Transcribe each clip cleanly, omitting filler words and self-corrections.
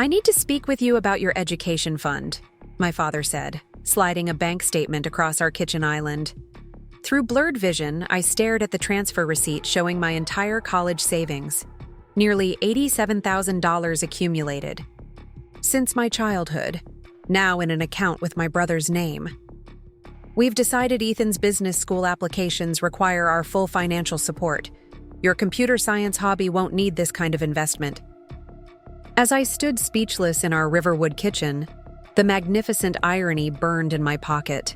"I need to speak with you about your education fund," my father said, sliding a bank statement across our kitchen island. Through blurred vision, I stared at the transfer receipt showing my entire college savings, nearly $87,000 accumulated. Since my childhood, now in an account with my brother's name. "We've decided Ethan's business school applications require our full financial support. Your computer science hobby won't need this kind of investment." As I stood speechless in our Riverwood kitchen, the magnificent irony burned in my pocket.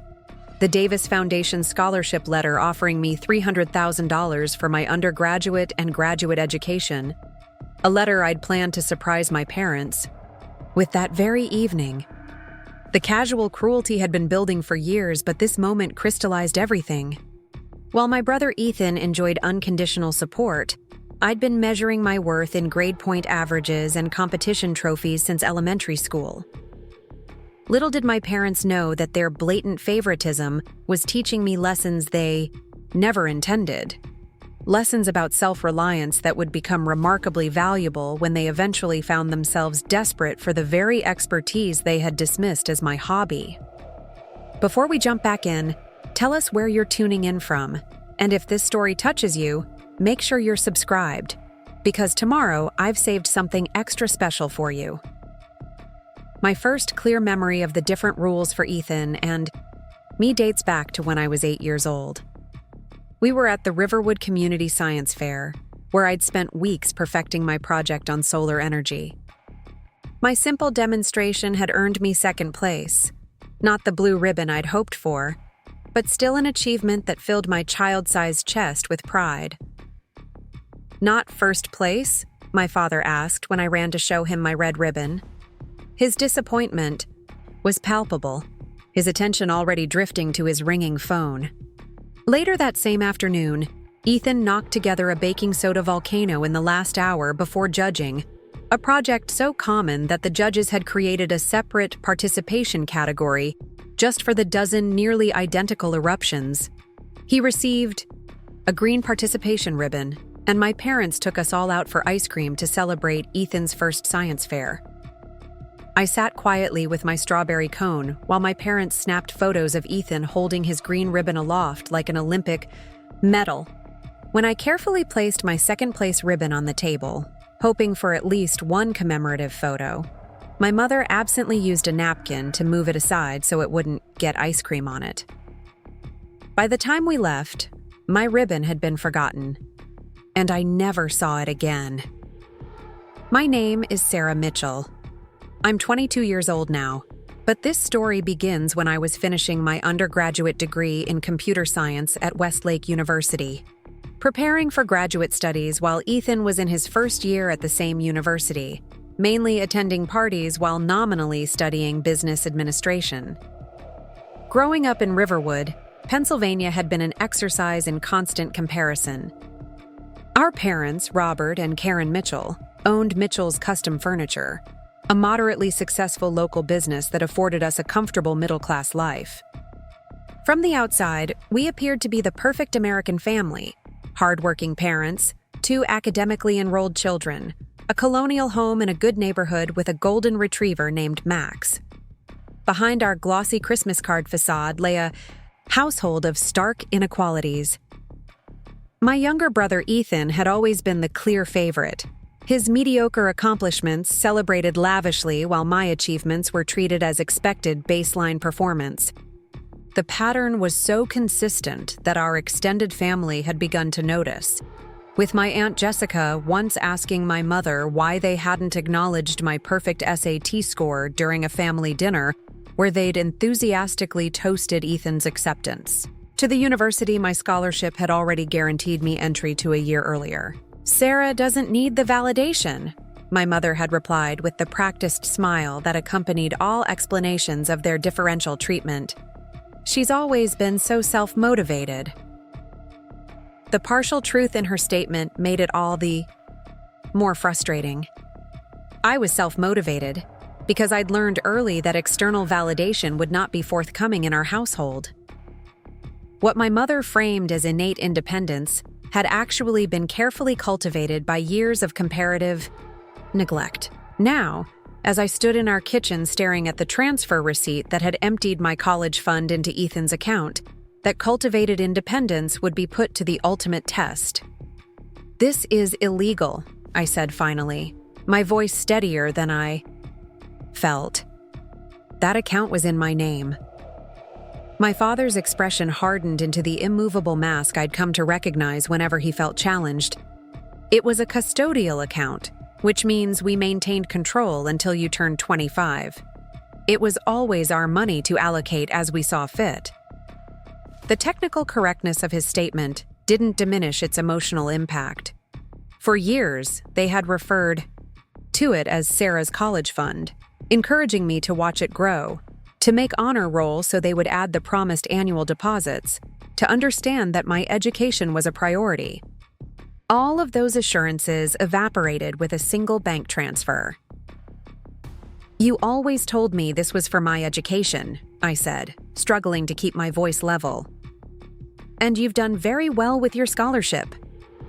The Davis Foundation scholarship letter offering me $300,000 for my undergraduate and graduate education, a letter I'd planned to surprise my parents. With that very evening, the casual cruelty had been building for years, but this moment crystallized everything. While my brother Ethan enjoyed unconditional support, I'd been measuring my worth in grade point averages and competition trophies since elementary school. Little did my parents know that their blatant favoritism was teaching me lessons they never intended. Lessons about self-reliance that would become remarkably valuable when they eventually found themselves desperate for the very expertise they had dismissed as my hobby. Before we jump back in, tell us where you're tuning in from, and if this story touches you, make sure you're subscribed, because tomorrow I've saved something extra special for you. My first clear memory of the different rules for Ethan and me dates back to when I was 8 years old. We were at the Riverwood Community Science Fair, where I'd spent weeks perfecting my project on solar energy. My simple demonstration had earned me second place, not the blue ribbon I'd hoped for, but still an achievement that filled my child-sized chest with pride. "Not first place?" my father asked when I ran to show him my red ribbon. His disappointment was palpable, his attention already drifting to his ringing phone. Later that same afternoon, Ethan knocked together a baking soda volcano in the last hour before judging, a project so common that the judges had created a separate participation category just for the dozen nearly identical eruptions. He received a green participation ribbon, and my parents took us all out for ice cream to celebrate Ethan's first science fair. I sat quietly with my strawberry cone while my parents snapped photos of Ethan holding his green ribbon aloft like an Olympic medal. When I carefully placed my second-place ribbon on the table, hoping for at least one commemorative photo, my mother absently used a napkin to move it aside so it wouldn't get ice cream on it. By the time we left, my ribbon had been forgotten, and I never saw it again. My name is Sarah Mitchell. I'm 22 years old now, but this story begins when I was finishing my undergraduate degree in computer science at Westlake University, preparing for graduate studies while Ethan was in his first year at the same university, mainly attending parties while nominally studying business administration. Growing up in Riverwood, Pennsylvania had been an exercise in constant comparison. Our parents, Robert and Karen Mitchell, owned Mitchell's Custom Furniture, a moderately successful local business that afforded us a comfortable middle-class life. From the outside, we appeared to be the perfect American family: hardworking parents, 2 academically enrolled children, a colonial home in a good neighborhood with a golden retriever named Max. Behind our glossy Christmas card facade lay a household of stark inequalities. My younger brother Ethan had always been the clear favorite. His mediocre accomplishments celebrated lavishly while my achievements were treated as expected baseline performance. The pattern was so consistent that our extended family had begun to notice, with my Aunt Jessica once asking my mother why they hadn't acknowledged my perfect SAT score during a family dinner where they'd enthusiastically toasted Ethan's acceptance. To the university my scholarship had already guaranteed me entry to a year earlier. "Sarah doesn't need the validation," my mother had replied with the practiced smile that accompanied all explanations of their differential treatment. "She's always been so self-motivated." The partial truth in her statement made it all the more frustrating. I was self-motivated because I'd learned early that external validation would not be forthcoming in our household. What my mother framed as innate independence had actually been carefully cultivated by years of comparative neglect. Now, as I stood in our kitchen staring at the transfer receipt that had emptied my college fund into Ethan's account, that cultivated independence would be put to the ultimate test. "This is illegal," I said finally, my voice steadier than I felt. That account was in my name. My father's expression hardened into the immovable mask I'd come to recognize whenever he felt challenged. It was a custodial account, which means we maintained control until you turned 25. It was always our money to allocate as we saw fit. The technical correctness of his statement didn't diminish its emotional impact. For years, they had referred to it as Sarah's college fund, encouraging me to watch it grow, to make honor roll so they would add the promised annual deposits, to understand that my education was a priority. All of those assurances evaporated with a single bank transfer. "You always told me this was for my education," I said, struggling to keep my voice level. "And you've done very well with your scholarship,"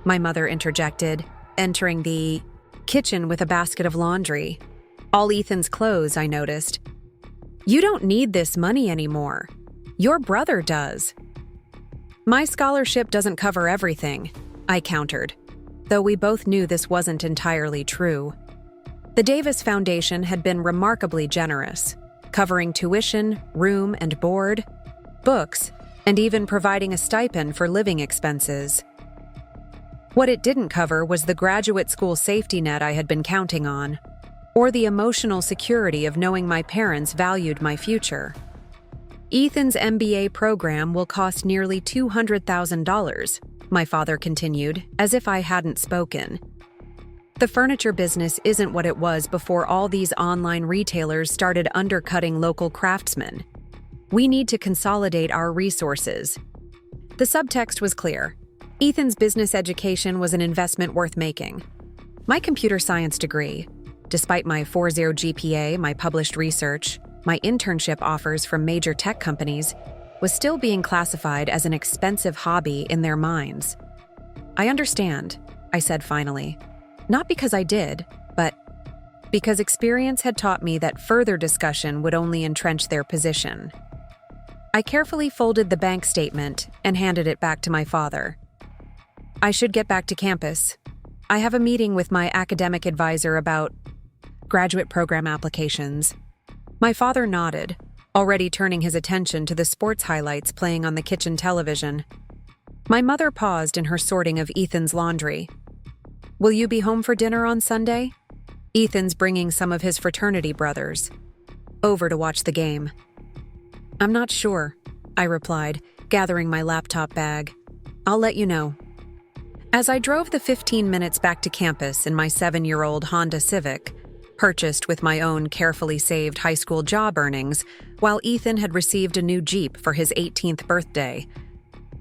my mother interjected, entering the kitchen with a basket of laundry. All Ethan's clothes, I noticed. "You don't need this money anymore. Your brother does." "My scholarship doesn't cover everything," I countered, though we both knew this wasn't entirely true. The Davis Foundation had been remarkably generous, covering tuition, room and board, books, and even providing a stipend for living expenses. What it didn't cover was the graduate school safety net I had been counting on, or the emotional security of knowing my parents valued my future. "Ethan's MBA program will cost nearly $200,000, my father continued, as if I hadn't spoken. "The furniture business isn't what it was before all these online retailers started undercutting local craftsmen. We need to consolidate our resources." The subtext was clear. Ethan's business education was an investment worth making. My computer science degree, despite my 4.0 GPA, my published research, my internship offers from major tech companies, was still being classified as an expensive hobby in their minds. "I understand," I said finally. Not because I did, but because experience had taught me that further discussion would only entrench their position. I carefully folded the bank statement and handed it back to my father. "I should get back to campus. I have a meeting with my academic advisor about graduate program applications." My father nodded, already turning his attention to the sports highlights playing on the kitchen television. My mother paused in her sorting of Ethan's laundry. "Will you be home for dinner on Sunday?" "Ethan's bringing some of his fraternity brothers over to watch the game." "I'm not sure," I replied, gathering my laptop bag. "I'll let you know." As I drove the 15 minutes back to campus in my 7-year-old Honda Civic, purchased with my own carefully saved high school job earnings, while Ethan had received a new Jeep for his 18th birthday,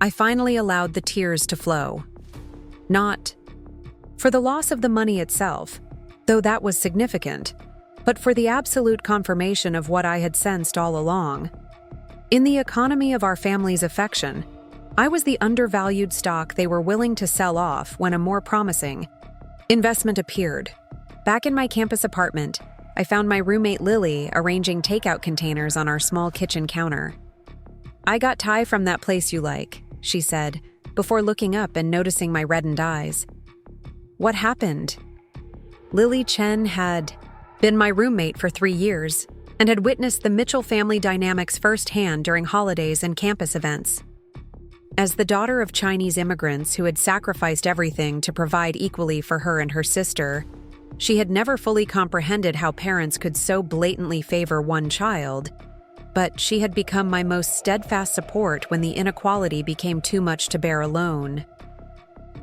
I finally allowed the tears to flow. Not for the loss of the money itself, though that was significant, but for the absolute confirmation of what I had sensed all along. In the economy of our family's affection, I was the undervalued stock they were willing to sell off when a more promising investment appeared. Back in my campus apartment, I found my roommate Lily arranging takeout containers on our small kitchen counter. "I got Thai from that place you like," she said, before looking up and noticing my reddened eyes. "What happened?" Lily Chen had been my roommate for 3 years and had witnessed the Mitchell family dynamics firsthand during holidays and campus events. As the daughter of Chinese immigrants who had sacrificed everything to provide equally for her and her sister, she had never fully comprehended how parents could so blatantly favor one child, but she had become my most steadfast support when the inequality became too much to bear alone.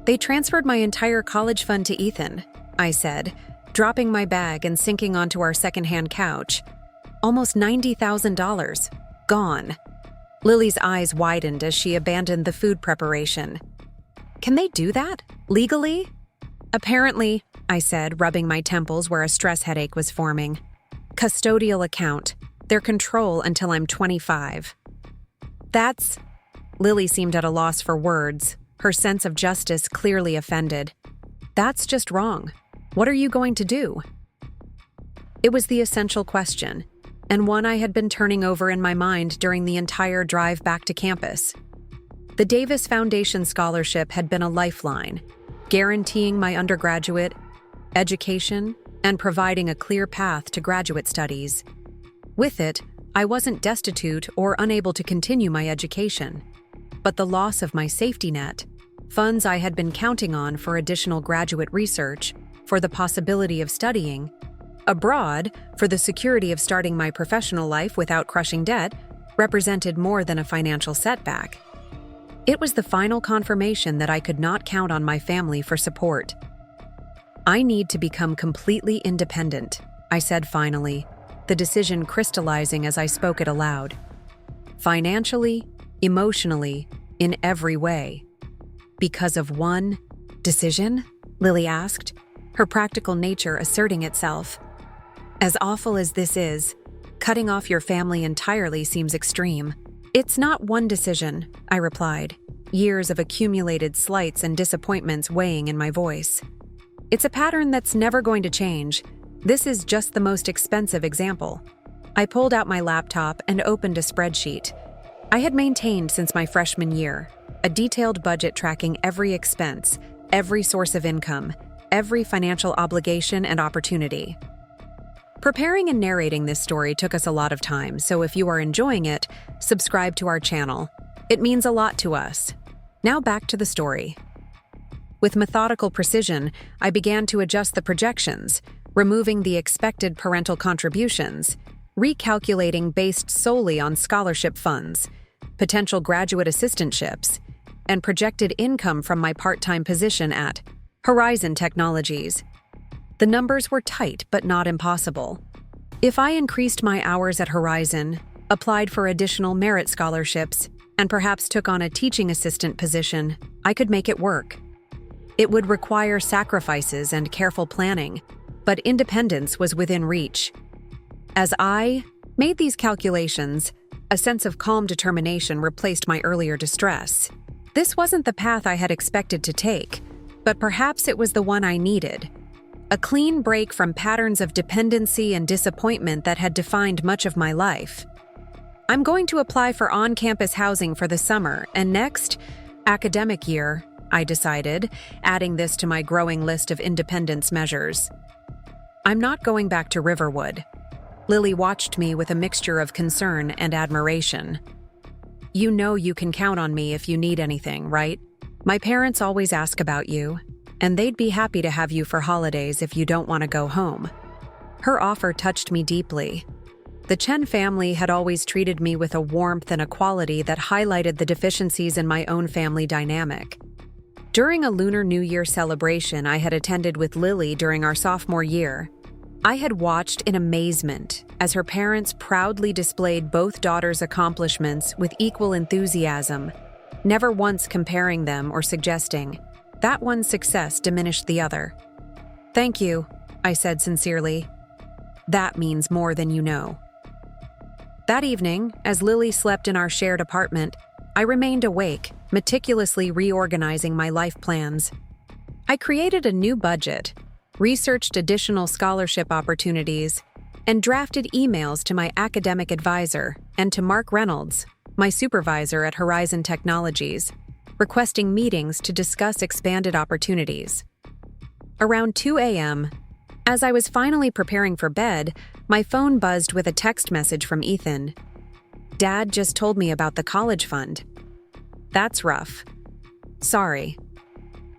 "They transferred my entire college fund to Ethan," I said, dropping my bag and sinking onto our secondhand couch. "Almost $90,000. Gone." Lily's eyes widened as she abandoned the food preparation. "Can they do that? Legally?" "Apparently," I said, rubbing my temples where a stress headache was forming. "Custodial account. Their control until I'm 25. "That's..." Lily seemed at a loss for words, her sense of justice clearly offended. "That's just wrong. What are you going to do?" It was the essential question, and one I had been turning over in my mind during the entire drive back to campus. The Davis Foundation Scholarship had been a lifeline, guaranteeing my undergraduate education and providing a clear path to graduate studies. With it, I wasn't destitute or unable to continue my education, but the loss of my safety net, funds I had been counting on for additional graduate research, for the possibility of studying abroad, for the security of starting my professional life without crushing debt, represented more than a financial setback. It was the final confirmation that I could not count on my family for support. "I need to become completely independent," I said finally, the decision crystallizing as I spoke it aloud. Financially, emotionally, in every way. "Because of one decision?" Lily asked, her practical nature asserting itself. "As awful as this is, cutting off your family entirely seems extreme." "It's not one decision," I replied, years of accumulated slights and disappointments weighing in my voice. "It's a pattern that's never going to change. This is just the most expensive example." I pulled out my laptop and opened a spreadsheet I had maintained since my freshman year, a detailed budget tracking every expense, every source of income, every financial obligation and opportunity. Preparing and narrating this story took us a lot of time, so if you are enjoying it, subscribe to our channel. It means a lot to us. Now back to the story. With methodical precision, I began to adjust the projections, removing the expected parental contributions, recalculating based solely on scholarship funds, potential graduate assistantships, and projected income from my part-time position at Horizon Technologies. The numbers were tight but not impossible. If I increased my hours at Horizon, applied for additional merit scholarships, and perhaps took on a teaching assistant position, I could make it work. It would require sacrifices and careful planning, but independence was within reach. As I made these calculations, a sense of calm determination replaced my earlier distress. This wasn't the path I had expected to take, but perhaps it was the one I needed. A clean break from patterns of dependency and disappointment that had defined much of my life. "I'm going to apply for on-campus housing for the summer and next academic year," I decided, adding this to my growing list of independence measures. "I'm not going back to Riverwood." Lily watched me with a mixture of concern and admiration. "You know you can count on me if you need anything, right? My parents always ask about you, and they'd be happy to have you for holidays if you don't want to go home." Her offer touched me deeply. The Chen family had always treated me with a warmth and a quality that highlighted the deficiencies in my own family dynamic. During a Lunar New Year celebration I had attended with Lily during our sophomore year, I had watched in amazement as her parents proudly displayed both daughters' accomplishments with equal enthusiasm, never once comparing them or suggesting that one's success diminished the other. "Thank you," I said sincerely. "That means more than you know." That evening, as Lily slept in our shared apartment, I remained awake, meticulously reorganizing my life plans. I created a new budget, researched additional scholarship opportunities, and drafted emails to my academic advisor and to Mark Reynolds, my supervisor at Horizon Technologies, requesting meetings to discuss expanded opportunities. Around 2 a.m., as I was finally preparing for bed, my phone buzzed with a text message from Ethan. "Dad just told me about the college fund." "That's rough. Sorry."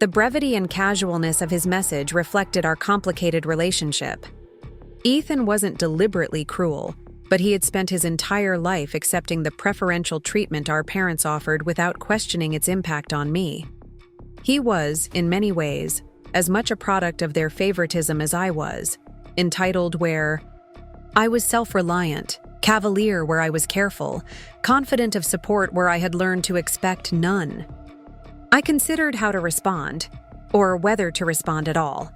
The brevity and casualness of his message reflected our complicated relationship. Ethan wasn't deliberately cruel, but he had spent his entire life accepting the preferential treatment our parents offered without questioning its impact on me. He was, in many ways, as much a product of their favoritism as I was, entitled where I was self-reliant, cavalier where I was careful, confident of support where I had learned to expect none. I considered how to respond, or whether to respond at all.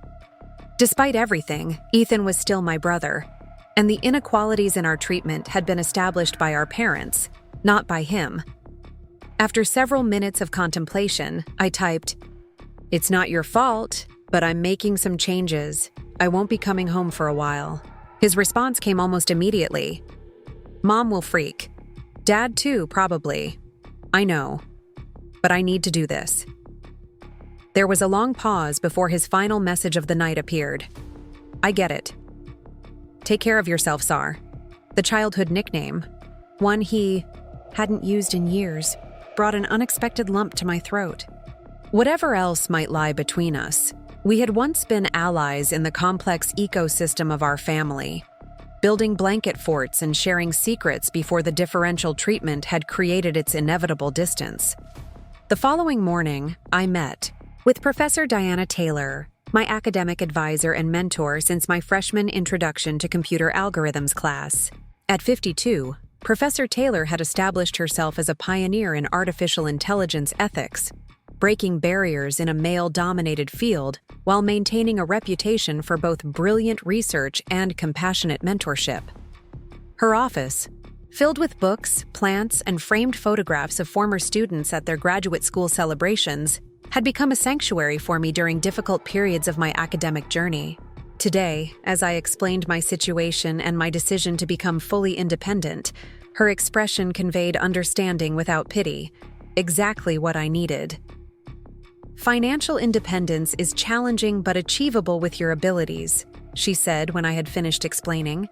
Despite everything, Ethan was still my brother, and the inequalities in our treatment had been established by our parents, not by him. After several minutes of contemplation, I typed, "It's not your fault, but I'm making some changes. I won't be coming home for a while." His response came almost immediately. "Mom will freak. Dad too, probably. I know. But I need to do this." There was a long pause before his final message of the night appeared. "I get it. Take care of yourself, Sar." The childhood nickname, one he hadn't used in years, brought an unexpected lump to my throat. Whatever else might lie between us, we had once been allies in the complex ecosystem of our family, building blanket forts and sharing secrets before the differential treatment had created its inevitable distance. The following morning, I met with Professor Diana Taylor, my academic advisor and mentor since my freshman Introduction to Computer Algorithms class. At 52, Professor Taylor had established herself as a pioneer in artificial intelligence ethics, breaking barriers in a male-dominated field while maintaining a reputation for both brilliant research and compassionate mentorship. Her office, filled with books, plants, and framed photographs of former students at their graduate school celebrations, had become a sanctuary for me during difficult periods of my academic journey. Today, as I explained my situation and my decision to become fully independent, her expression conveyed understanding without pity, exactly what I needed. "Financial independence is challenging but achievable with your abilities," she said when I had finished explaining.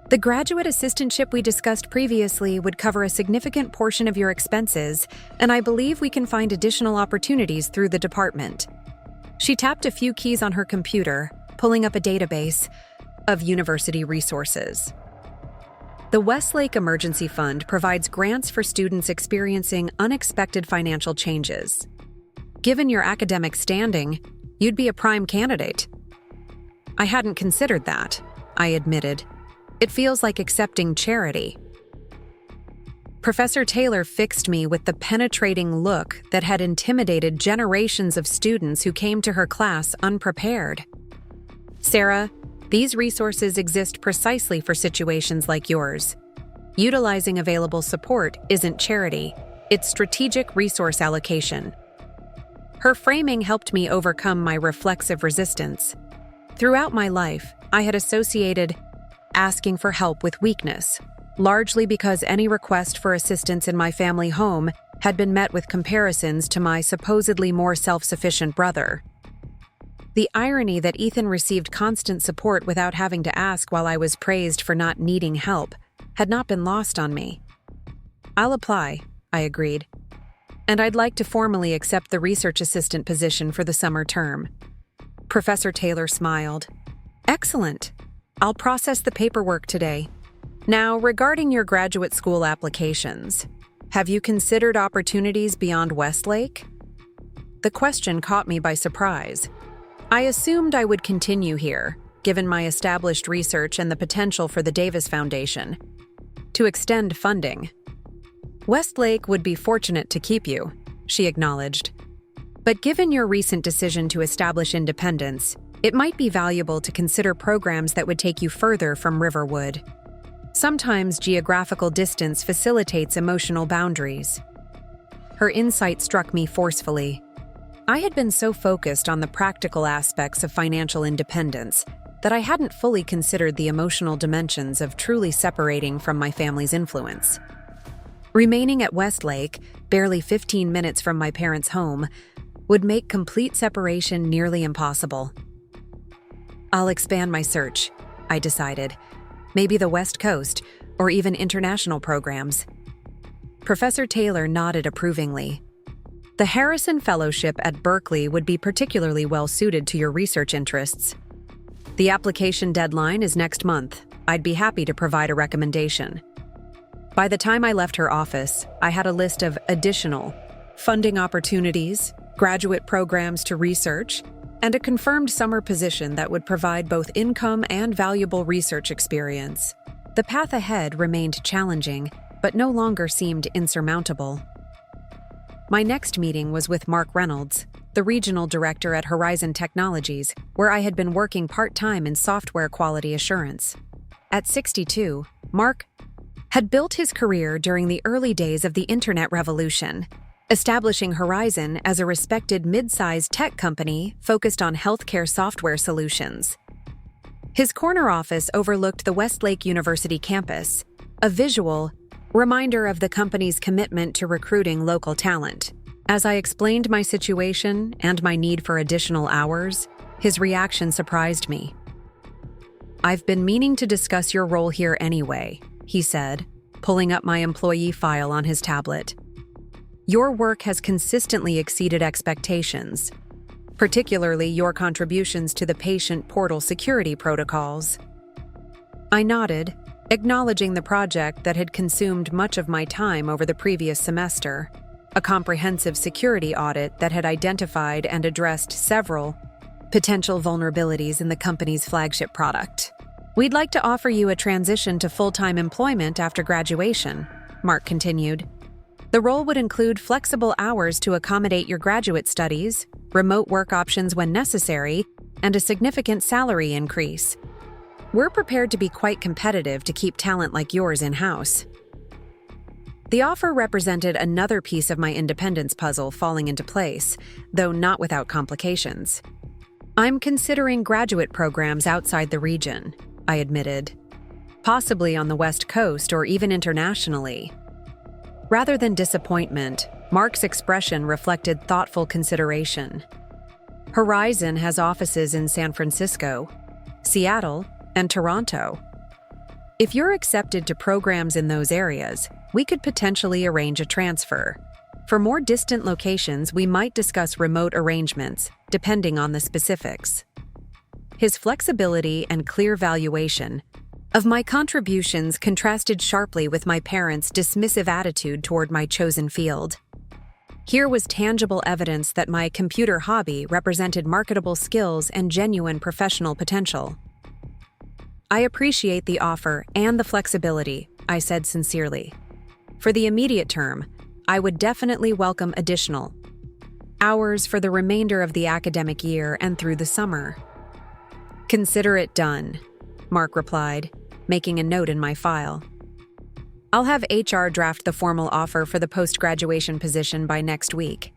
"The graduate assistantship we discussed previously would cover a significant portion of your expenses, and I believe we can find additional opportunities through the department." She tapped a few keys on her computer, pulling up a database of university resources. The Westlake Emergency Fund provides grants for students experiencing unexpected financial changes. Given your academic standing, you'd be a prime candidate. "I hadn't considered that," I admitted. "It feels like accepting charity." Professor Taylor fixed me with the penetrating look that had intimidated generations of students who came to her class unprepared. "Sarah, these resources exist precisely for situations like yours. Utilizing available support isn't charity, it's strategic resource allocation." Her framing helped me overcome my reflexive resistance. Throughout my life, I had associated asking for help with weakness, largely because any request for assistance in my family home had been met with comparisons to my supposedly more self-sufficient brother. The irony that Ethan received constant support without having to ask while I was praised for not needing help had not been lost on me. "I'll apply," I agreed. "And I'd like to formally accept the research assistant position for the summer term." Professor Taylor smiled. "Excellent. I'll process the paperwork today. Now, regarding your graduate school applications, have you considered opportunities beyond Westlake?" The question caught me by surprise. I assumed I would continue here, given my established research and the potential for the Davis Foundation to extend funding. "Westlake would be fortunate to keep you," she acknowledged. "But given your recent decision to establish independence, it might be valuable to consider programs that would take you further from Riverwood. Sometimes geographical distance facilitates emotional boundaries." Her insight struck me forcefully. I had been so focused on the practical aspects of financial independence that I hadn't fully considered the emotional dimensions of truly separating from my family's influence. Remaining at Westlake, barely 15 minutes from my parents' home, would make complete separation nearly impossible. "I'll expand my search," I decided. "Maybe the West Coast, or even international programs." Professor Taylor nodded approvingly. "The Harrison Fellowship at Berkeley would be particularly well-suited to your research interests. The application deadline is next month. I'd be happy to provide a recommendation." By the time I left her office, I had a list of additional funding opportunities, graduate programs to research, and a confirmed summer position that would provide both income and valuable research experience. The path ahead remained challenging, but no longer seemed insurmountable. My next meeting was with Mark Reynolds, the regional director at Horizon Technologies, where I had been working part-time in software quality assurance. At 62, Mark had built his career during the early days of the Internet revolution, establishing Horizon as a respected mid-sized tech company focused on healthcare software solutions. His corner office overlooked the Westlake University campus, a visual reminder of the company's commitment to recruiting local talent. As I explained my situation and my need for additional hours, his reaction surprised me. "I've been meaning to discuss your role here anyway," he said, pulling up my employee file on his tablet. "Your work has consistently exceeded expectations, particularly your contributions to the patient portal security protocols." I nodded, acknowledging the project that had consumed much of my time over the previous semester, a comprehensive security audit that had identified and addressed several potential vulnerabilities in the company's flagship product. "We'd like to offer you a transition to full-time employment after graduation," Mark continued. "The role would include flexible hours to accommodate your graduate studies, remote work options when necessary, and a significant salary increase. We're prepared to be quite competitive to keep talent like yours in-house." The offer represented another piece of my independence puzzle falling into place, though not without complications. "I'm considering graduate programs outside the region," I admitted. "Possibly on the West Coast or even internationally." Rather than disappointment, Mark's expression reflected thoughtful consideration. "Horizon has offices in San Francisco, Seattle, and Toronto. If you're accepted to programs in those areas, we could potentially arrange a transfer. For more distant locations, we might discuss remote arrangements, depending on the specifics." His flexibility and clear valuation of my contributions contrasted sharply with my parents' dismissive attitude toward my chosen field. Here was tangible evidence that my computer hobby represented marketable skills and genuine professional potential. "I appreciate the offer and the flexibility," I said sincerely. "For the immediate term, I would definitely welcome additional hours for the remainder of the academic year and through the summer." "Consider it done," Mark replied, making a note in my file. "I'll have HR draft the formal offer for the post-graduation position by next week.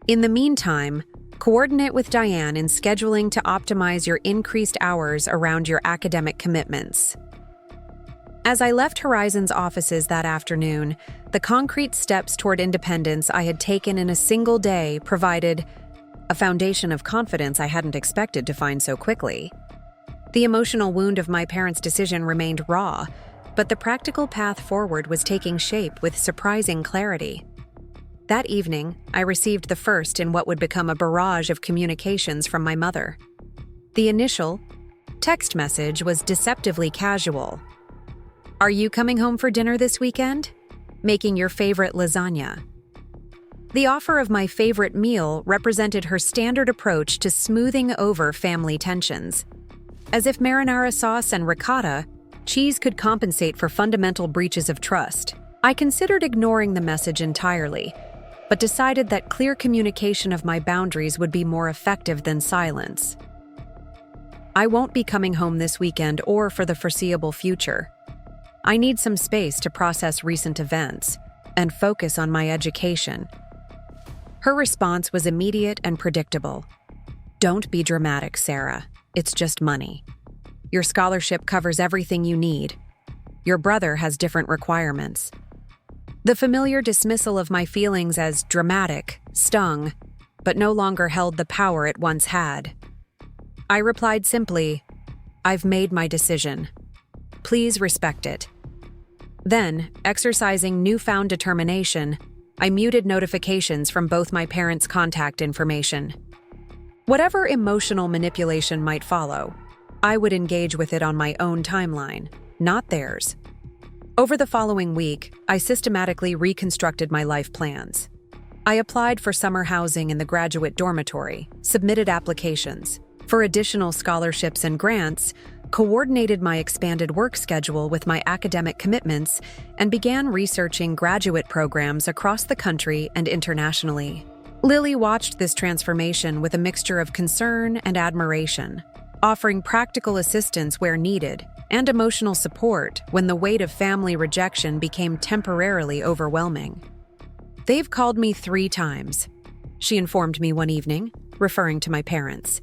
In the meantime, coordinate with Diane in scheduling to optimize your increased hours around your academic commitments." As I left Horizon's offices that afternoon, the concrete steps toward independence I had taken in a single day provided a foundation of confidence I hadn't expected to find so quickly. The emotional wound of my parents' decision remained raw, but the practical path forward was taking shape with surprising clarity. That evening, I received the first in what would become a barrage of communications from my mother. The initial text message was deceptively casual. "Are you coming home for dinner this weekend? Making your favorite lasagna." The offer of my favorite meal represented her standard approach to smoothing over family tensions. As if marinara sauce and ricotta, cheese could compensate for fundamental breaches of trust. I considered ignoring the message entirely, but decided that clear communication of my boundaries would be more effective than silence. "I won't be coming home this weekend or for the foreseeable future. I need some space to process recent events and focus on my education." Her response was immediate and predictable. "Don't be dramatic, Sarah. It's just money. Your scholarship covers everything you need. Your brother has different requirements." The familiar dismissal of my feelings as dramatic stung, but no longer held the power it once had. I replied simply, "I've made my decision. Please respect it." Then, exercising newfound determination, I muted notifications from both my parents' contact information. Whatever emotional manipulation might follow, I would engage with it on my own timeline, not theirs. Over the following week, I systematically reconstructed my life plans. I applied for summer housing in the graduate dormitory, submitted applications for additional scholarships and grants, coordinated my expanded work schedule with my academic commitments, and began researching graduate programs across the country and internationally. Lily watched this transformation with a mixture of concern and admiration, offering practical assistance where needed and emotional support when the weight of family rejection became temporarily overwhelming. "They've called me 3 times," she informed me one evening, referring to my parents.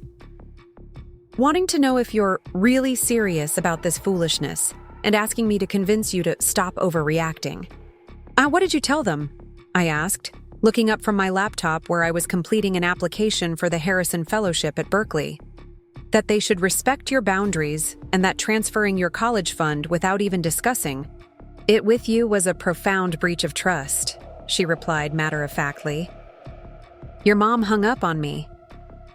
wanting to know if you're really serious about this foolishness and asking me to convince you to stop overreacting. What did you tell them? I asked, looking up from my laptop where I was completing an application for the Harrison Fellowship at Berkeley. That they should respect your boundaries and that transferring your college fund without even discussing it with you was a profound breach of trust, she replied matter-of-factly. Your mom hung up on me.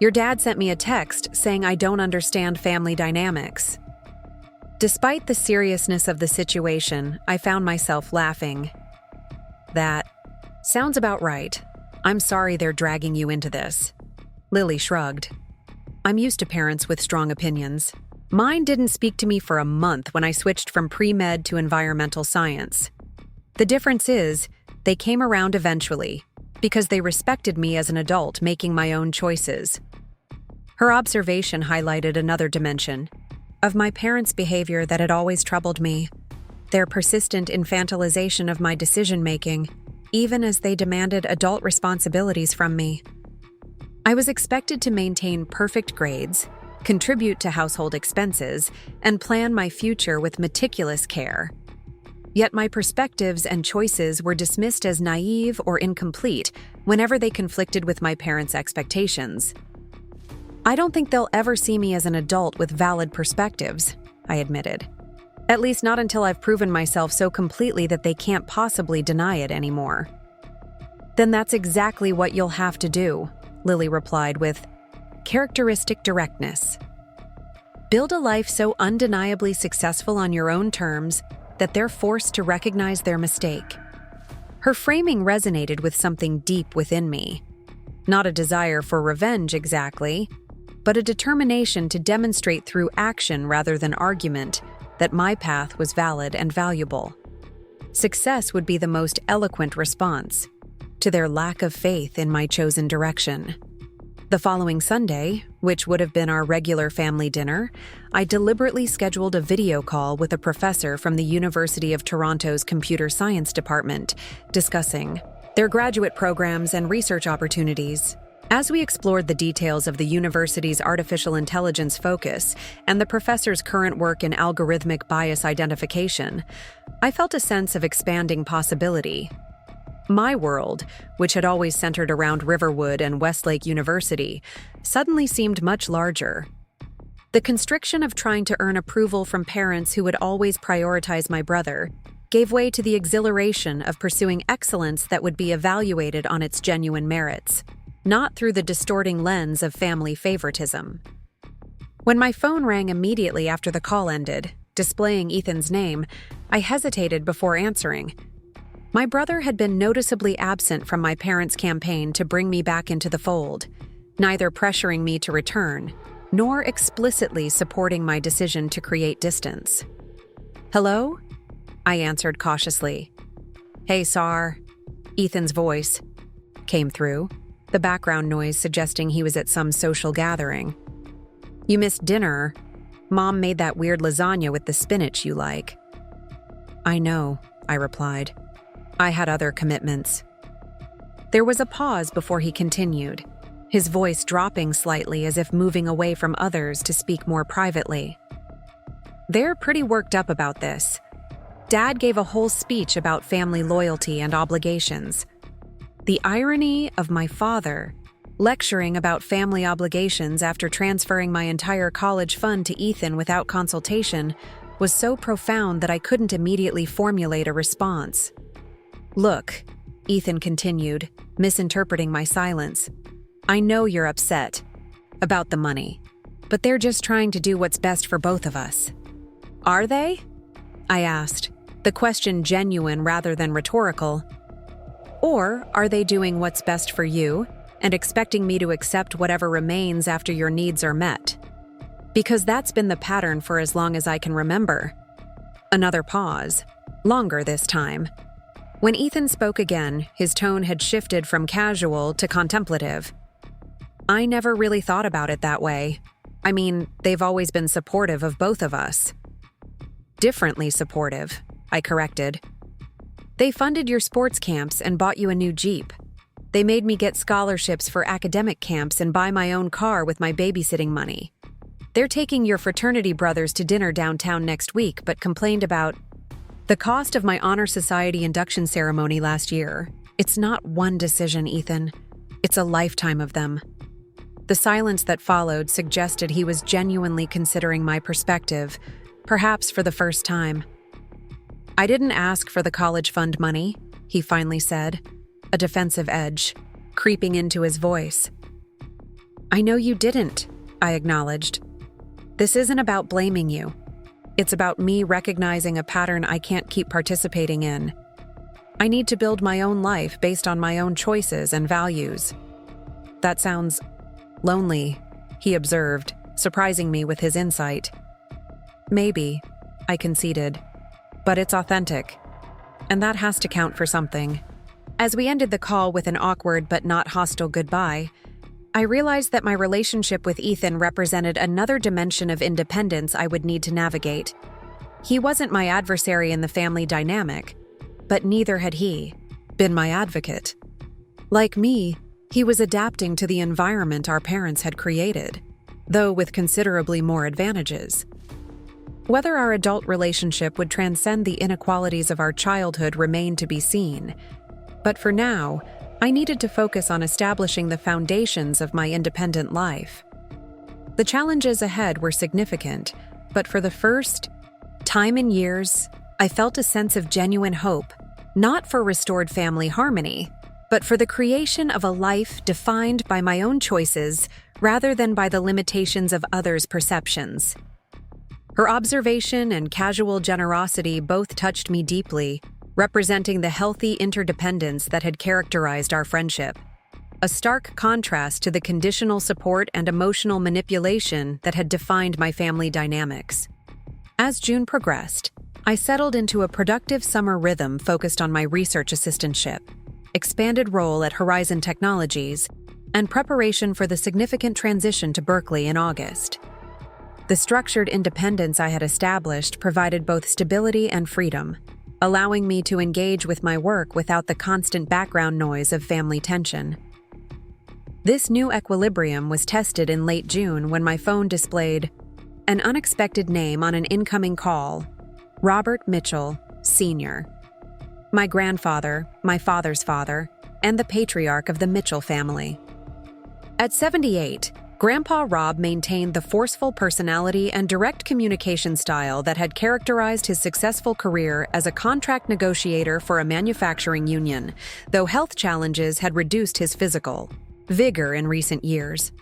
Your dad sent me a text saying I don't understand family dynamics. Despite the seriousness of the situation, I found myself laughing. That sounds about right. I'm sorry they're dragging you into this. Lily shrugged. I'm used to parents with strong opinions. Mine didn't speak to me for a month when I switched from pre-med to environmental science. The difference is, they came around eventually, because they respected me as an adult making my own choices. Her observation highlighted another dimension of my parents' behavior that had always troubled me, their persistent infantilization of my decision-making, even as they demanded adult responsibilities from me. I was expected to maintain perfect grades, contribute to household expenses, and plan my future with meticulous care. Yet my perspectives and choices were dismissed as naive or incomplete whenever they conflicted with my parents' expectations. I don't think they'll ever see me as an adult with valid perspectives, I admitted. At least not until I've proven myself so completely that they can't possibly deny it anymore. Then that's exactly what you'll have to do, Lily replied with characteristic directness. Build a life so undeniably successful on your own terms that they're forced to recognize their mistake. Her framing resonated with something deep within me. Not a desire for revenge exactly, but a determination to demonstrate through action rather than argument that my path was valid and valuable. Success would be the most eloquent response to their lack of faith in my chosen direction. The following Sunday, which would have been our regular family dinner, I deliberately scheduled a video call with a professor from the University of Toronto's Computer Science Department, discussing their graduate programs and research opportunities. As we explored the details of the university's artificial intelligence focus and the professor's current work in algorithmic bias identification, I felt a sense of expanding possibility. My world, which had always centered around Riverwood and Westlake University, suddenly seemed much larger. The constriction of trying to earn approval from parents who would always prioritize my brother gave way to the exhilaration of pursuing excellence that would be evaluated on its genuine merits, not through the distorting lens of family favoritism. When my phone rang immediately after the call ended, displaying Ethan's name, I hesitated before answering. My brother had been noticeably absent from my parents' campaign to bring me back into the fold, neither pressuring me to return, nor explicitly supporting my decision to create distance. "Hello?" I answered cautiously. "Hey, Sar." Ethan's voice came through, the background noise suggesting he was at some social gathering. "You missed dinner. Mom made that weird lasagna with the spinach you like." "I know," I replied. I had other commitments. There was a pause before he continued, his voice dropping slightly as if moving away from others to speak more privately. "They're pretty worked up about this. Dad gave a whole speech about family loyalty and obligations. The irony of my father lecturing about family obligations after transferring my entire college fund to Ethan without consultation was so profound that I couldn't immediately formulate a response. Look," Ethan continued, misinterpreting my silence. "I know you're upset about the money, but they're just trying to do what's best for both of us." "Are they?" I asked, the question genuine rather than rhetorical. "Or are they doing what's best for you and expecting me to accept whatever remains after your needs are met? Because that's been the pattern for as long as I can remember." Another pause, longer this time. When Ethan spoke again, his tone had shifted from casual to contemplative. "I never really thought about it that way. I mean, they've always been supportive of both of us." "Differently supportive," I corrected. "They funded your sports camps and bought you a new Jeep. They made me get scholarships for academic camps and buy my own car with my babysitting money. They're taking your fraternity brothers to dinner downtown next week, but complained about the cost of my honor society induction ceremony last year. It's not one decision, Ethan. It's a lifetime of them. The silence that followed suggested he was genuinely considering my perspective, perhaps for the first time. I didn't ask for the college fund money, he finally said, a defensive edge creeping into his voice. I know you didn't, I acknowledged. This isn't about blaming you. It's about me recognizing a pattern I can't keep participating in. I need to build my own life based on my own choices and values. That sounds lonely, he observed, surprising me with his insight. Maybe, I conceded, but it's authentic, and that has to count for something. As we ended the call with an awkward but not hostile goodbye, I realized that my relationship with Ethan represented another dimension of independence I would need to navigate. He wasn't my adversary in the family dynamic, but neither had he been my advocate. Like me, he was adapting to the environment our parents had created, though with considerably more advantages. Whether our adult relationship would transcend the inequalities of our childhood remained to be seen, but for now, I needed to focus on establishing the foundations of my independent life. The challenges ahead were significant, but for the first time in years, I felt a sense of genuine hope, not for restored family harmony, but for the creation of a life defined by my own choices rather than by the limitations of others' perceptions. Her observation and casual generosity both touched me deeply, representing the healthy interdependence that had characterized our friendship, a stark contrast to the conditional support and emotional manipulation that had defined my family dynamics. As June progressed, I settled into a productive summer rhythm focused on my research assistantship, expanded role at Horizon Technologies, and preparation for the significant transition to Berkeley in August. The structured independence I had established provided both stability and freedom, allowing me to engage with my work without the constant background noise of family tension. This new equilibrium was tested in late June when my phone displayed an unexpected name on an incoming call: Robert Mitchell, Sr., my grandfather, my father's father, and the patriarch of the Mitchell family. At 78, Grandpa Rob maintained the forceful personality and direct communication style that had characterized his successful career as a contract negotiator for a manufacturing union, though health challenges had reduced his physical vigor in recent years.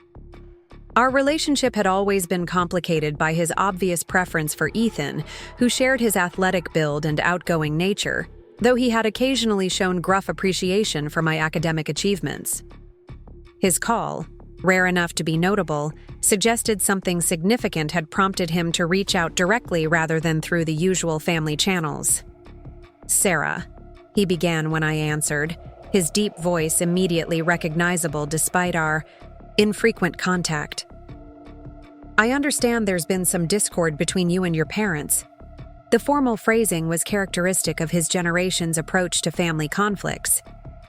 Our relationship had always been complicated by his obvious preference for Ethan, who shared his athletic build and outgoing nature, though he had occasionally shown gruff appreciation for my academic achievements. His call, rare enough to be notable, suggested something significant had prompted him to reach out directly rather than through the usual family channels. "Sarah," he began when I answered, his deep voice immediately recognizable despite our infrequent contact. "I understand there's been some discord between you and your parents." The formal phrasing was characteristic of his generation's approach to family conflicts.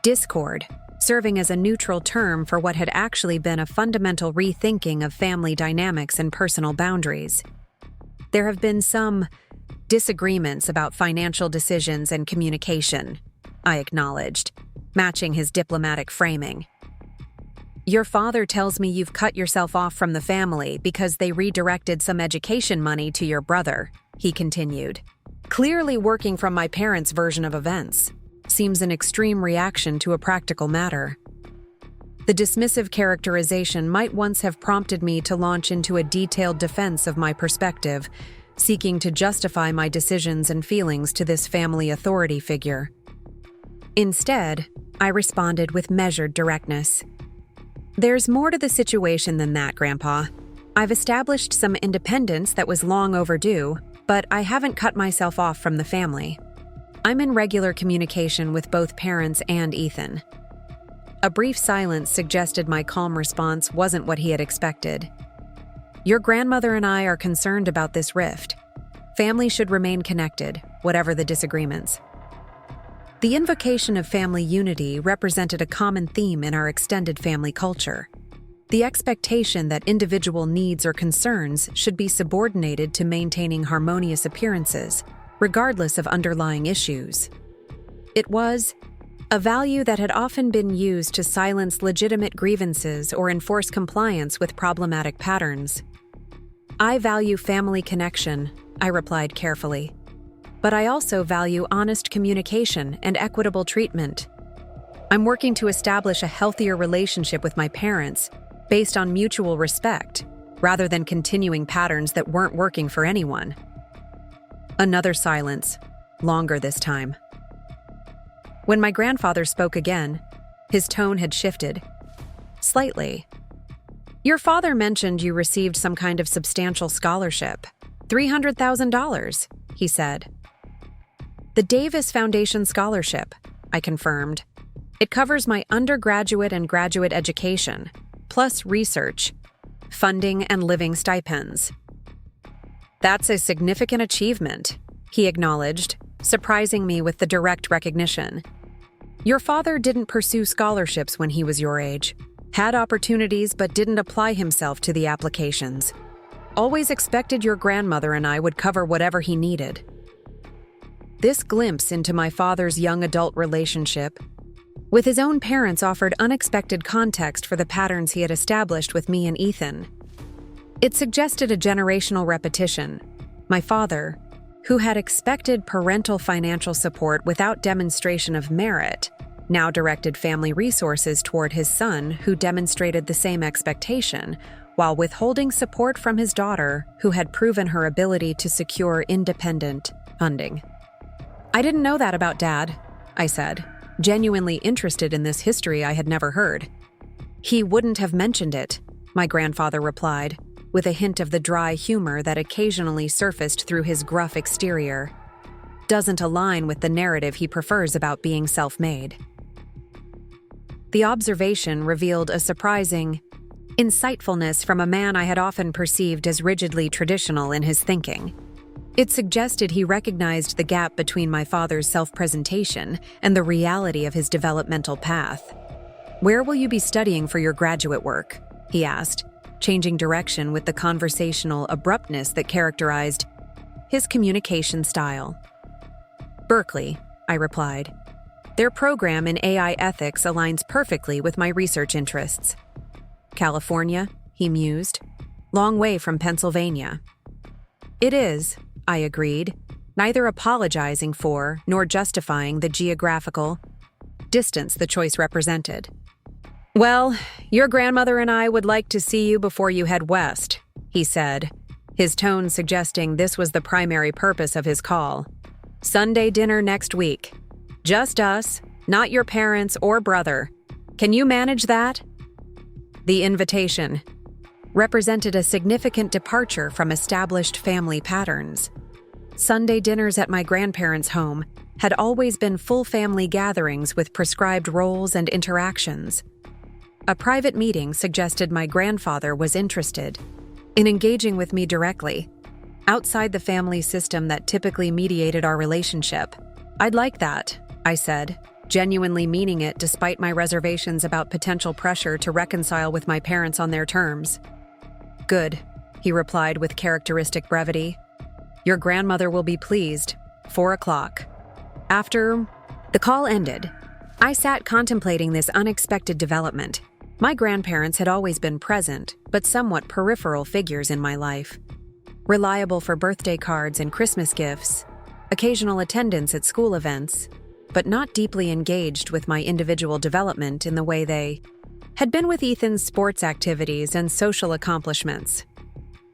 Discord, serving as a neutral term for what had actually been a fundamental rethinking of family dynamics and personal boundaries. "There have been some disagreements about financial decisions and communication," I acknowledged, matching his diplomatic framing. "Your father tells me you've cut yourself off from the family because they redirected some education money to your brother," he continued. "Clearly working from my parents' version of events. Seems an extreme reaction to a practical matter." The dismissive characterization might once have prompted me to launch into a detailed defense of my perspective, seeking to justify my decisions and feelings to this family authority figure. Instead, I responded with measured directness. "There's more to the situation than that, Grandpa. I've established some independence that was long overdue, but I haven't cut myself off from the family. I'm in regular communication with both parents and Ethan." A brief silence suggested my calm response wasn't what he had expected. "Your grandmother and I are concerned about this rift. Family should remain connected, whatever the disagreements." The invocation of family unity represented a common theme in our extended family culture. The expectation that individual needs or concerns should be subordinated to maintaining harmonious appearances, regardless of underlying issues. It was a value that had often been used to silence legitimate grievances or enforce compliance with problematic patterns. "I value family connection," I replied carefully. "But I also value honest communication and equitable treatment. I'm working to establish a healthier relationship with my parents based on mutual respect, rather than continuing patterns that weren't working for anyone." Another silence, longer this time. When my grandfather spoke again, his tone had shifted. Slightly. "Your father mentioned you received some kind of substantial scholarship. $300,000, he said. "The Davis Foundation Scholarship," I confirmed. "It covers my undergraduate and graduate education, plus research, funding, and living stipends." "That's a significant achievement," he acknowledged, surprising me with the direct recognition. "Your father didn't pursue scholarships when he was your age, had opportunities but didn't apply himself to the applications. Always expected your grandmother and I would cover whatever he needed." This glimpse into my father's young adult relationship with his own parents offered unexpected context for the patterns he had established with me and Ethan. It suggested a generational repetition. My father, who had expected parental financial support without demonstration of merit, now directed family resources toward his son, who demonstrated the same expectation, while withholding support from his daughter, who had proven her ability to secure independent funding. "I didn't know that about Dad," I said, genuinely interested in this history I had never heard. "He wouldn't have mentioned it," my grandfather replied, with a hint of the dry humor that occasionally surfaced through his gruff exterior. "Doesn't align with the narrative he prefers about being self-made." The observation revealed a surprising insightfulness from a man I had often perceived as rigidly traditional in his thinking. It suggested he recognized the gap between my father's self-presentation and the reality of his developmental path. "Where will you be studying for your graduate work?" he asked, changing direction with the conversational abruptness that characterized his communication style. "Berkeley," I replied. "Their program in AI ethics aligns perfectly with my research interests." "California," he mused. "Long way from Pennsylvania." "It is," I agreed, neither apologizing for nor justifying the geographical distance the choice represented. "Well, your grandmother and I would like to see you before you head west," he said, his tone suggesting this was the primary purpose of his call. "Sunday dinner next week. Just us, not your parents or brother. Can you manage that?" The invitation represented a significant departure from established family patterns. Sunday dinners at my grandparents' home had always been full family gatherings with prescribed roles and interactions. A private meeting suggested my grandfather was interested in engaging with me directly, outside the family system that typically mediated our relationship. "I'd like that," I said, genuinely meaning it despite my reservations about potential pressure to reconcile with my parents on their terms. "Good," he replied with characteristic brevity. "Your grandmother will be pleased. 4 o'clock. After the call ended, I sat contemplating this unexpected development. My grandparents had always been present, but somewhat peripheral figures in my life. Reliable for birthday cards and Christmas gifts, occasional attendance at school events, but not deeply engaged with my individual development in the way they had been with Ethan's sports activities and social accomplishments.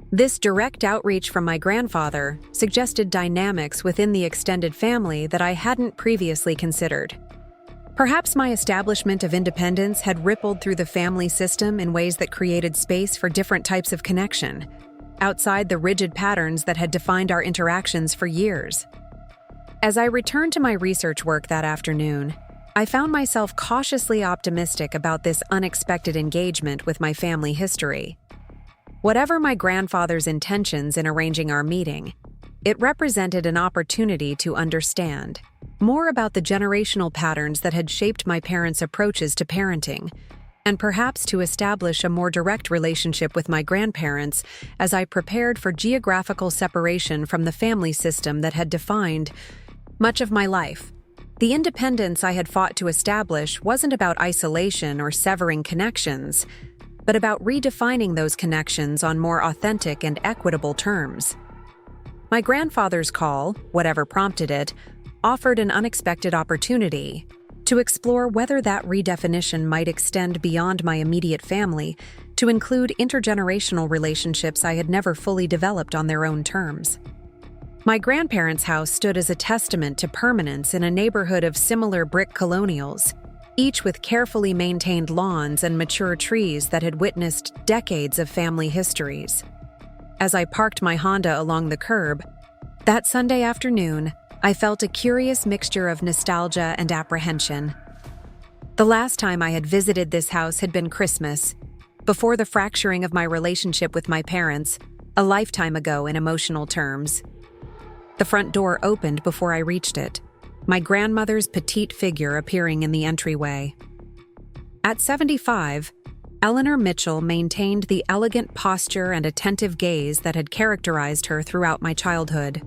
This direct outreach from my grandfather suggested dynamics within the extended family that I hadn't previously considered. Perhaps my establishment of independence had rippled through the family system in ways that created space for different types of connection, outside the rigid patterns that had defined our interactions for years. As I returned to my research work that afternoon, I found myself cautiously optimistic about this unexpected engagement with my family history. Whatever my grandfather's intentions in arranging our meeting, it represented an opportunity to understand more about the generational patterns that had shaped my parents' approaches to parenting, and perhaps to establish a more direct relationship with my grandparents as I prepared for geographical separation from the family system that had defined much of my life. The independence I had fought to establish wasn't about isolation or severing connections, but about redefining those connections on more authentic and equitable terms. My grandfather's call, whatever prompted it, offered an unexpected opportunity to explore whether that redefinition might extend beyond my immediate family to include intergenerational relationships I had never fully developed on their own terms. My grandparents' house stood as a testament to permanence in a neighborhood of similar brick colonials, each with carefully maintained lawns and mature trees that had witnessed decades of family histories. As I parked my Honda along the curb, that Sunday afternoon, I felt a curious mixture of nostalgia and apprehension. The last time I had visited this house had been Christmas, before the fracturing of my relationship with my parents, a lifetime ago in emotional terms. The front door opened before I reached it, my grandmother's petite figure appearing in the entryway. At 75, Eleanor Mitchell maintained the elegant posture and attentive gaze that had characterized her throughout my childhood.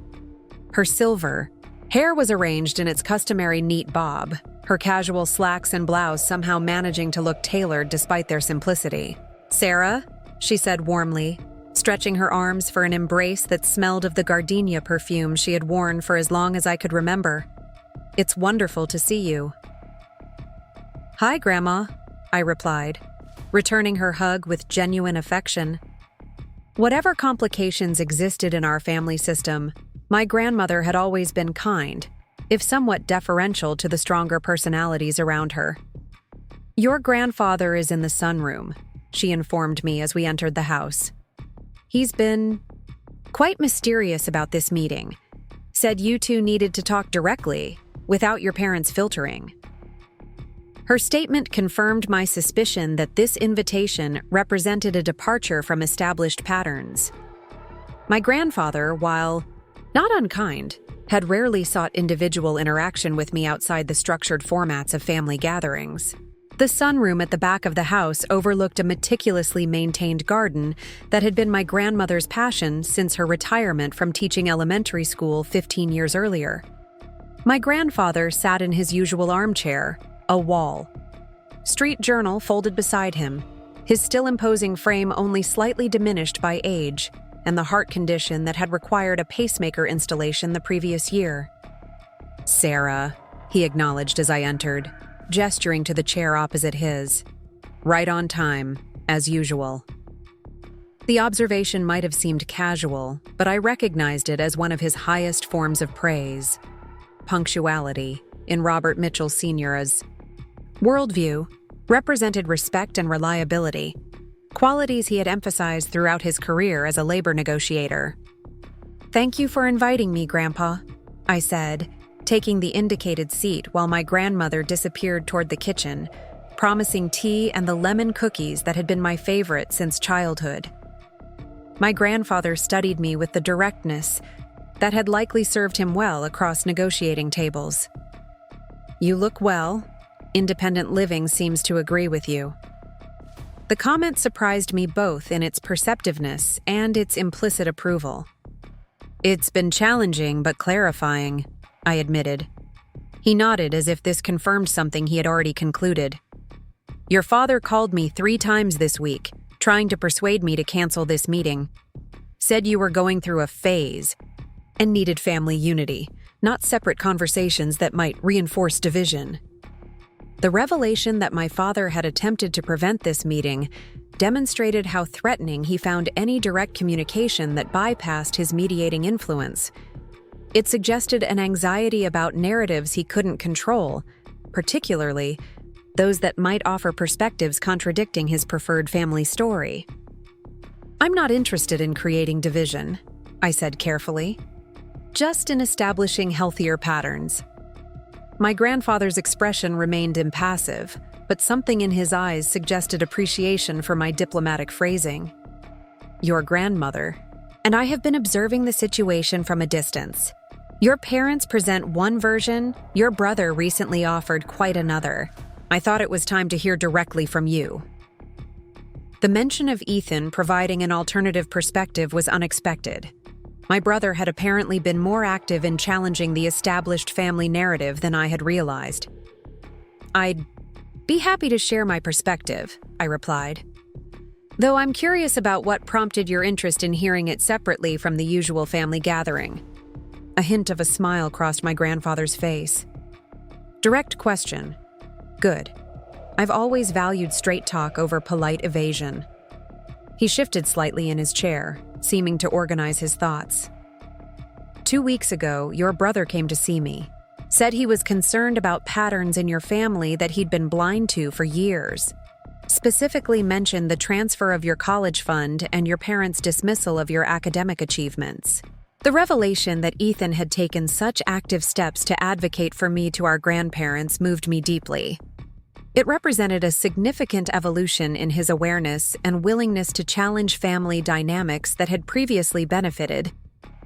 Her silver hair was arranged in its customary neat bob, her casual slacks and blouse somehow managing to look tailored despite their simplicity. "Sarah," she said warmly, stretching her arms for an embrace that smelled of the gardenia perfume she had worn for as long as I could remember. "It's wonderful to see you." "Hi, Grandma," I replied, returning her hug with genuine affection. Whatever complications existed in our family system, my grandmother had always been kind, if somewhat deferential to the stronger personalities around her. "Your grandfather is in the sunroom," she informed me as we entered the house. "He's been quite mysterious about this meeting. Said you two needed to talk directly, without your parents filtering." Her statement confirmed my suspicion that this invitation represented a departure from established patterns. My grandfather, while not unkind, had rarely sought individual interaction with me outside the structured formats of family gatherings. The sunroom at the back of the house overlooked a meticulously maintained garden that had been my grandmother's passion since her retirement from teaching elementary school 15 years earlier. My grandfather sat in his usual armchair, a wall. Street journal folded beside him, his still imposing frame only slightly diminished by age and the heart condition that had required a pacemaker installation the previous year. "Sarah," he acknowledged as I entered, gesturing to the chair opposite his. "Right on time, as usual." The observation might have seemed casual, but I recognized it as one of his highest forms of praise. Punctuality, in Robert Mitchell Sr.'s worldview, represented respect and reliability, qualities he had emphasized throughout his career as a labor negotiator. "Thank you for inviting me, Grandpa," I said, taking the indicated seat while my grandmother disappeared toward the kitchen, promising tea and the lemon cookies that had been my favorite since childhood. My grandfather studied me with the directness that had likely served him well across negotiating tables. "You look well. Independent living seems to agree with you." The comment surprised me both in its perceptiveness and its implicit approval. "It's been challenging but clarifying," I admitted. He nodded as if this confirmed something he had already concluded. "Your father called me 3 times this week, trying to persuade me to cancel this meeting. Said you were going through a phase and needed family unity, not separate conversations that might reinforce division." The revelation that my father had attempted to prevent this meeting demonstrated how threatening he found any direct communication that bypassed his mediating influence. It suggested an anxiety about narratives he couldn't control, particularly those that might offer perspectives contradicting his preferred family story. "I'm not interested in creating division," I said carefully, "just in establishing healthier patterns." My grandfather's expression remained impassive, but something in his eyes suggested appreciation for my diplomatic phrasing. "Your grandmother and I have been observing the situation from a distance. Your parents present one version, your brother recently offered quite another. I thought it was time to hear directly from you." The mention of Ethan providing an alternative perspective was unexpected. My brother had apparently been more active in challenging the established family narrative than I had realized. "I'd be happy to share my perspective," I replied. "Though I'm curious about what prompted your interest in hearing it separately from the usual family gathering." A hint of a smile crossed my grandfather's face. "Direct question. Good. I've always valued straight talk over polite evasion." He shifted slightly in his chair, seeming to organize his thoughts. "2 weeks ago, your brother came to see me. Said he was concerned about patterns in your family that he'd been blind to for years. Specifically mentioned the transfer of your college fund and your parents' dismissal of your academic achievements. The revelation that Ethan had taken such active steps to advocate for me to our grandparents moved me deeply. It represented a significant evolution in his awareness and willingness to challenge family dynamics that had previously benefited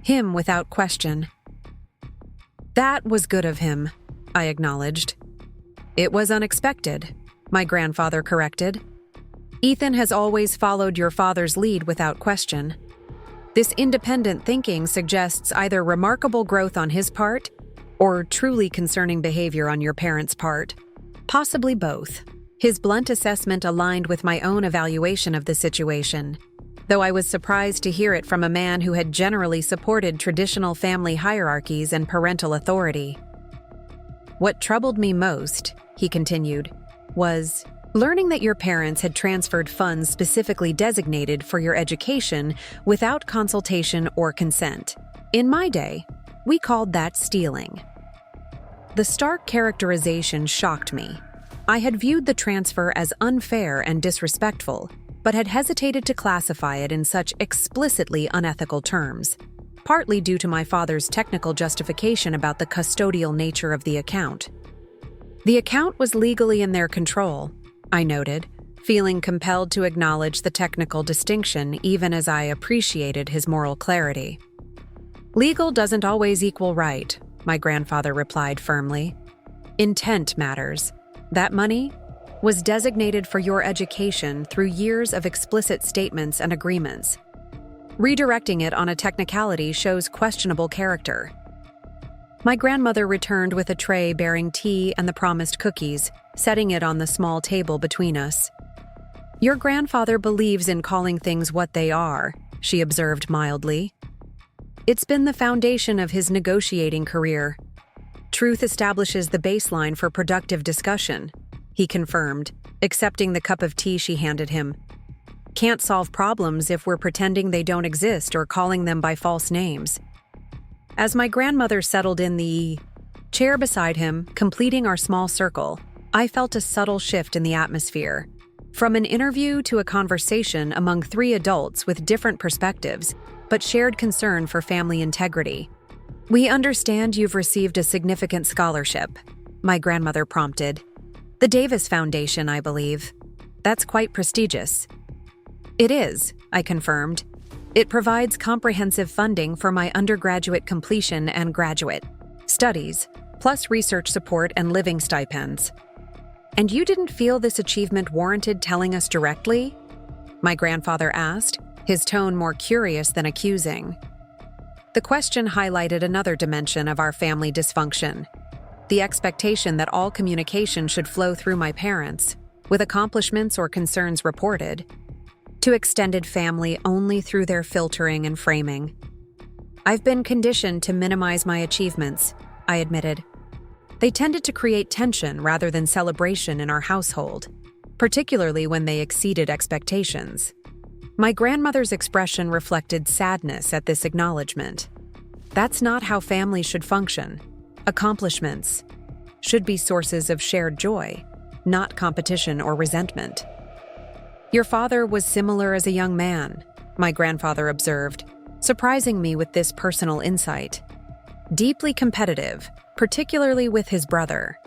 him without question." "That was good of him," I acknowledged. "It was unexpected," my grandfather corrected. "Ethan has always followed your father's lead without question. This independent thinking suggests either remarkable growth on his part or truly concerning behavior on your parents' part. Possibly both." His blunt assessment aligned with my own evaluation of the situation, though I was surprised to hear it from a man who had generally supported traditional family hierarchies and parental authority. "What troubled me most," he continued, "was learning that your parents had transferred funds specifically designated for your education without consultation or consent. In my day, we called that stealing." The stark characterization shocked me. I had viewed the transfer as unfair and disrespectful, but had hesitated to classify it in such explicitly unethical terms, partly due to my father's technical justification about the custodial nature of the account. "The account was legally in their control," I noted, feeling compelled to acknowledge the technical distinction even as I appreciated his moral clarity. "Legal doesn't always equal right," my grandfather replied firmly. "Intent matters. That money was designated for your education through years of explicit statements and agreements. Redirecting it on a technicality shows questionable character." My grandmother returned with a tray bearing tea and the promised cookies, setting it on the small table between us. "Your grandfather believes in calling things what they are," she observed mildly. "It's been the foundation of his negotiating career. Truth establishes the baseline for productive discussion," he confirmed, accepting the cup of tea she handed him. "Can't solve problems if we're pretending they don't exist or calling them by false names." As my grandmother settled in the chair beside him, completing our small circle, I felt a subtle shift in the atmosphere. From an interview to a conversation among 3 adults with different perspectives, but shared concern for family integrity. "We understand you've received a significant scholarship," my grandmother prompted. "The Davis Foundation, I believe. That's quite prestigious." "It is," I confirmed. "It provides comprehensive funding for my undergraduate completion and graduate studies, plus research support and living stipends." "And you didn't feel this achievement warranted telling us directly?" my grandfather asked, his tone more curious than accusing. The question highlighted another dimension of our family dysfunction: the expectation that all communication should flow through my parents, with accomplishments or concerns reported, to extended family only through their filtering and framing. "I've been conditioned to minimize my achievements," I admitted. "They tended to create tension rather than celebration in our household, particularly when they exceeded expectations." My grandmother's expression reflected sadness at this acknowledgement. "That's not how families should function. Accomplishments should be sources of shared joy, not competition or resentment." "Your father was similar as a young man," my grandfather observed, surprising me with this personal insight. "Deeply competitive, particularly with his brother.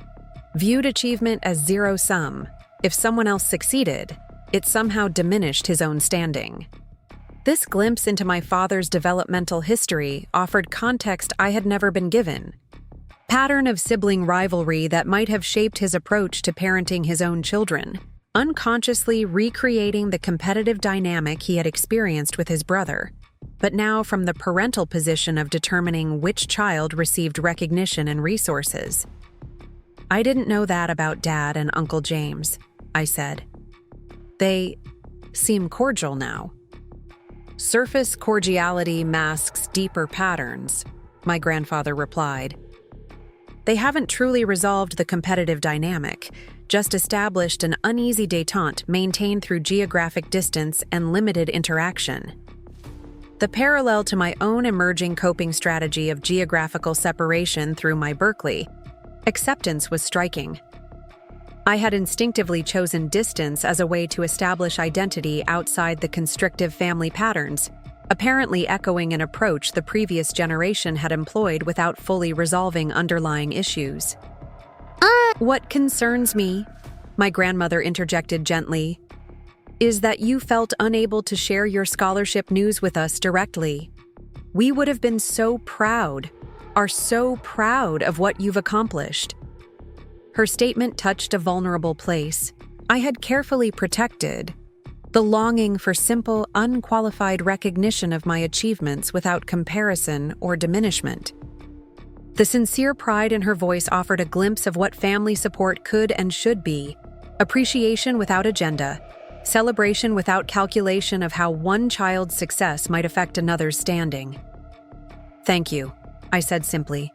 Viewed achievement as zero-sum. If someone else succeeded, it somehow diminished his own standing." This glimpse into my father's developmental history offered context I had never been given. pattern of sibling rivalry that might have shaped his approach to parenting his own children, unconsciously recreating the competitive dynamic he had experienced with his brother, but now from the parental position of determining which child received recognition and resources. "I didn't know that about Dad and Uncle James," I said. "They seem cordial now." "Surface cordiality masks deeper patterns," my grandfather replied. "They haven't truly resolved the competitive dynamic, just established an uneasy détente maintained through geographic distance and limited interaction." The parallel to my own emerging coping strategy of geographical separation through my Berkeley acceptance was striking. I had instinctively chosen distance as a way to establish identity outside the constrictive family patterns, apparently echoing an approach the previous generation had employed without fully resolving underlying issues. "What concerns me," my grandmother interjected gently, "is that you felt unable to share your scholarship news with us directly. We would have been so proud of what you've accomplished." Her statement touched a vulnerable place I had carefully protected, the longing for simple, unqualified recognition of my achievements without comparison or diminishment. The sincere pride in her voice offered a glimpse of what family support could and should be: appreciation without agenda, celebration without calculation of how one child's success might affect another's standing. "Thank you," I said simply,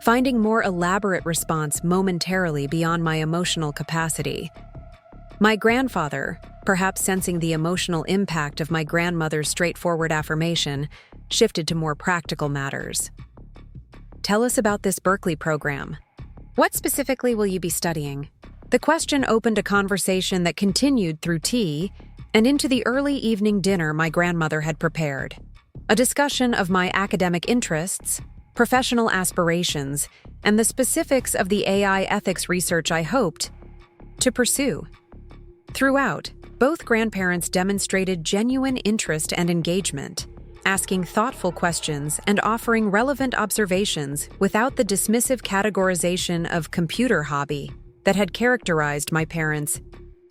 finding more elaborate response momentarily beyond my emotional capacity. My grandfather, perhaps sensing the emotional impact of my grandmother's straightforward affirmation, shifted to more practical matters. "Tell us about this Berkeley program. What specifically will you be studying?" The question opened a conversation that continued through tea and into the early evening dinner my grandmother had prepared. A discussion of my academic interests, professional aspirations, and the specifics of the AI ethics research I hoped to pursue. Throughout, both grandparents demonstrated genuine interest and engagement, asking thoughtful questions and offering relevant observations without the dismissive categorization of computer hobby that had characterized my parents'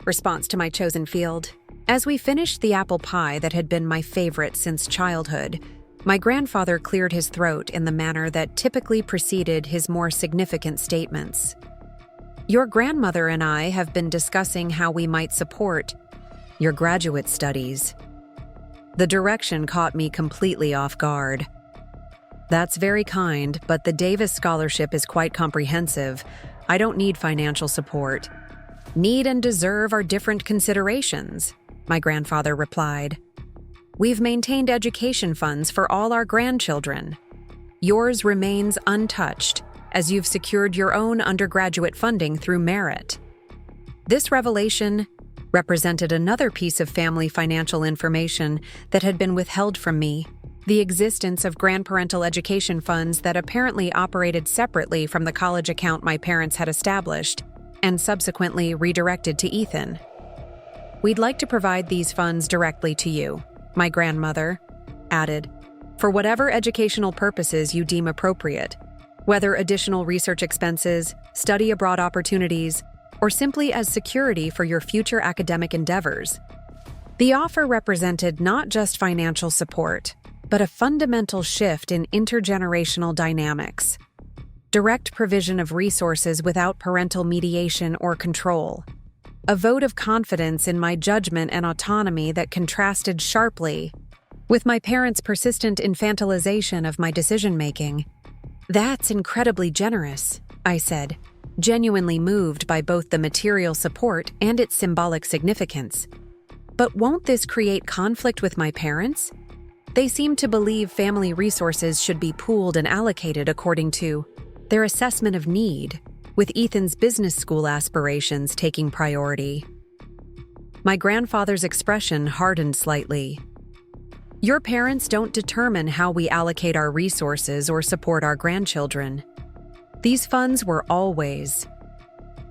response to my chosen field. As we finished the apple pie that had been my favorite since childhood, my grandfather cleared his throat in the manner that typically preceded his more significant statements. "Your grandmother and I have been discussing how we might support your graduate studies." The direction caught me completely off guard. "That's very kind, but the Davis Scholarship is quite comprehensive. I don't need financial support." "Need and deserve are different considerations," my grandfather replied. "We've maintained education funds for all our grandchildren. Yours remains untouched, as you've secured your own undergraduate funding through merit." This revelation represented another piece of family financial information that had been withheld from me: the existence of grandparental education funds that apparently operated separately from the college account my parents had established and subsequently redirected to Ethan. "We'd like to provide these funds directly to you," my grandmother added, "for whatever educational purposes you deem appropriate, whether additional research expenses, study abroad opportunities, or simply as security for your future academic endeavors." The offer represented not just financial support, but a fundamental shift in intergenerational dynamics. Direct provision of resources without parental mediation or control. A vote of confidence in my judgment and autonomy that contrasted sharply with my parents' persistent infantilization of my decision-making. "That's incredibly generous," I said, genuinely moved by both the material support and its symbolic significance. "But won't this create conflict with my parents? They seem to believe family resources should be pooled and allocated according to their assessment of need, with Ethan's business school aspirations taking priority." My grandfather's expression hardened slightly. "Your parents don't determine how we allocate our resources or support our grandchildren. These funds were always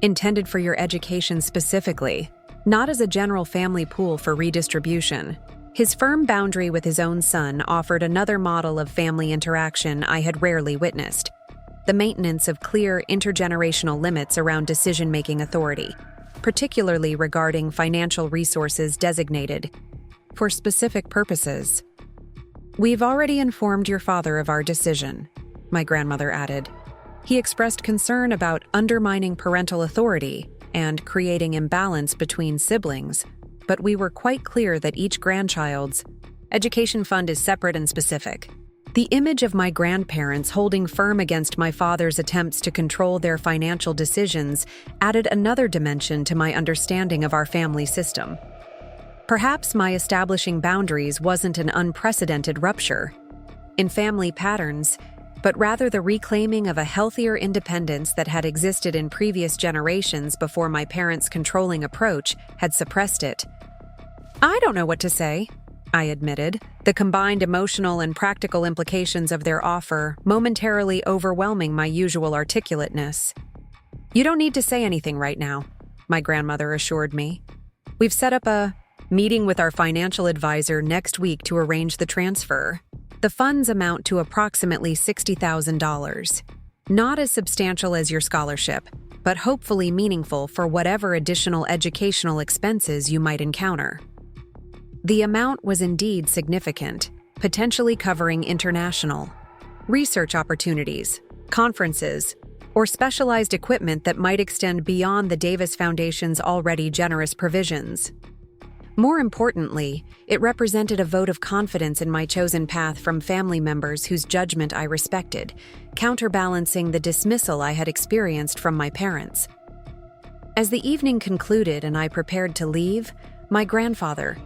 intended for your education specifically, not as a general family pool for redistribution." His firm boundary with his own son offered another model of family interaction I had rarely witnessed. the maintenance of clear intergenerational limits around decision-making authority, particularly regarding financial resources designated for specific purposes. "We've already informed your father of our decision," my grandmother added. "He expressed concern about undermining parental authority and creating imbalance between siblings, but we were quite clear that each grandchild's education fund is separate and specific." The image of my grandparents holding firm against my father's attempts to control their financial decisions added another dimension to my understanding of our family system. Perhaps my establishing boundaries wasn't an unprecedented rupture in family patterns, but rather the reclaiming of a healthier independence that had existed in previous generations before my parents' controlling approach had suppressed it. "I don't know what to say," I admitted, the combined emotional and practical implications of their offer momentarily overwhelming my usual articulateness. "You don't need to say anything right now," my grandmother assured me. "We've set up a meeting with our financial advisor next week to arrange the transfer. The funds amount to approximately $60,000. Not as substantial as your scholarship, but hopefully meaningful for whatever additional educational expenses you might encounter." The amount was indeed significant, potentially covering international research opportunities, conferences, or specialized equipment that might extend beyond the Davis Foundation's already generous provisions. More importantly, it represented a vote of confidence in my chosen path from family members whose judgment I respected, counterbalancing the dismissal I had experienced from my parents. As the evening concluded and I prepared to leave, my grandfather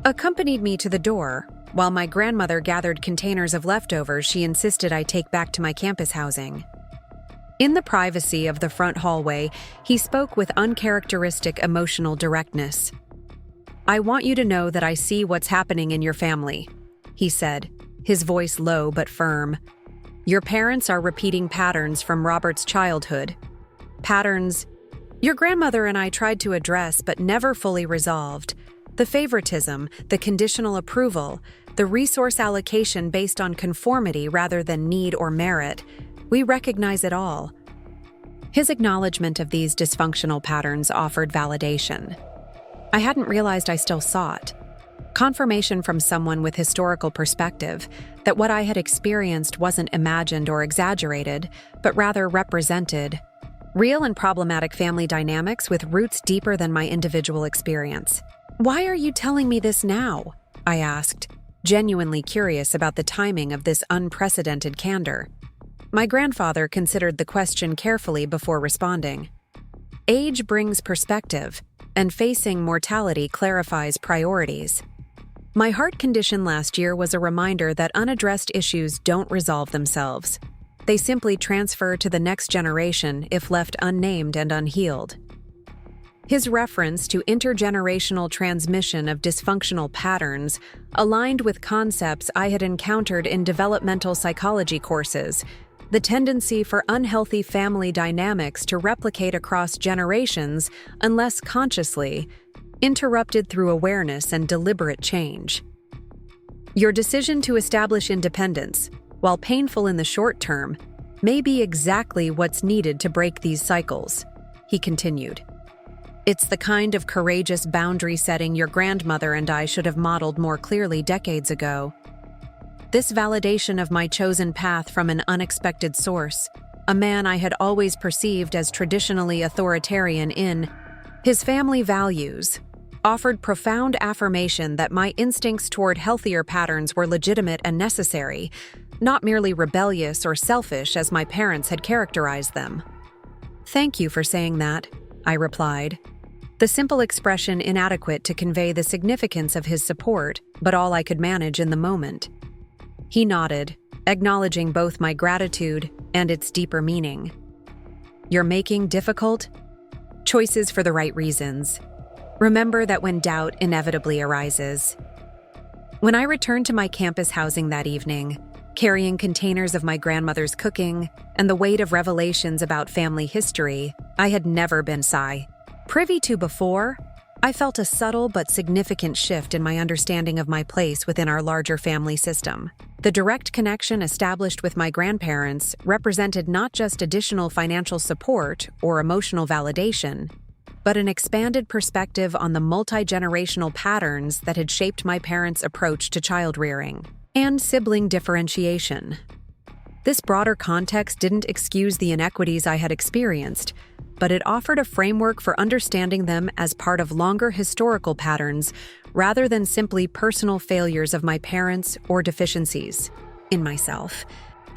accompanied me to the door. While my grandmother gathered containers of leftovers she insisted I take back to my campus housing. In the privacy of the front hallway, he spoke with uncharacteristic emotional directness. "I want you to know that I see what's happening in your family," he said, his voice low but firm. "Your parents are repeating patterns from Robert's childhood. Patterns your grandmother and I tried to address but never fully resolved. The favoritism, the conditional approval, the resource allocation based on conformity rather than need or merit. We recognize it all." His acknowledgement of these dysfunctional patterns offered validation. I hadn't realized I still saw it. Confirmation from someone with historical perspective that what I had experienced wasn't imagined or exaggerated, but rather represented real and problematic family dynamics with roots deeper than my individual experience. "Why are you telling me this now?" I asked, genuinely curious about the timing of this unprecedented candor. My grandfather considered the question carefully before responding. "Age brings perspective, and facing mortality clarifies priorities. My heart condition last year was a reminder that unaddressed issues don't resolve themselves. They simply transfer to the next generation if left unnamed and unhealed." His reference to intergenerational transmission of dysfunctional patterns aligned with concepts I had encountered in developmental psychology courses, the tendency for unhealthy family dynamics to replicate across generations unless consciously interrupted through awareness and deliberate change. "Your decision to establish independence, while painful in the short term, may be exactly what's needed to break these cycles," he continued. "It's the kind of courageous boundary setting your grandmother and I should have modeled more clearly decades ago. This validation of my chosen path from an unexpected source, a man I had always perceived as traditionally authoritarian in his family values, offered profound affirmation that my instincts toward healthier patterns were legitimate and necessary, not merely rebellious or selfish as my parents had characterized them." "Thank you for saying that," I replied, the simple expression inadequate to convey the significance of his support, but all I could manage in the moment. He nodded, acknowledging both my gratitude and its deeper meaning. "You're making difficult choices for the right reasons. Remember that when doubt inevitably arises." When I returned to my campus housing that evening, carrying containers of my grandmother's cooking and the weight of revelations about family history I had never been privy to before, I felt a subtle but significant shift in my understanding of my place within our larger family system. The direct connection established with my grandparents represented not just additional financial support or emotional validation, but an expanded perspective on the multi-generational patterns that had shaped my parents' approach to child-rearing and sibling differentiation. This broader context didn't excuse the inequities I had experienced, but it offered a framework for understanding them as part of longer historical patterns rather than simply personal failures of my parents or deficiencies in myself.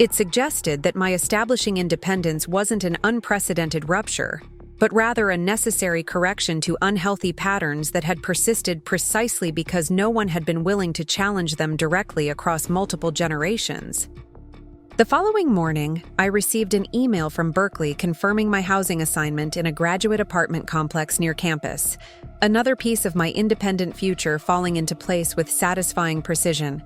It suggested that my establishing independence wasn't an unprecedented rupture, but rather a necessary correction to unhealthy patterns that had persisted precisely because no one had been willing to challenge them directly across multiple generations. The following morning, I received an email from Berkeley confirming my housing assignment in a graduate apartment complex near campus, another piece of my independent future falling into place with satisfying precision.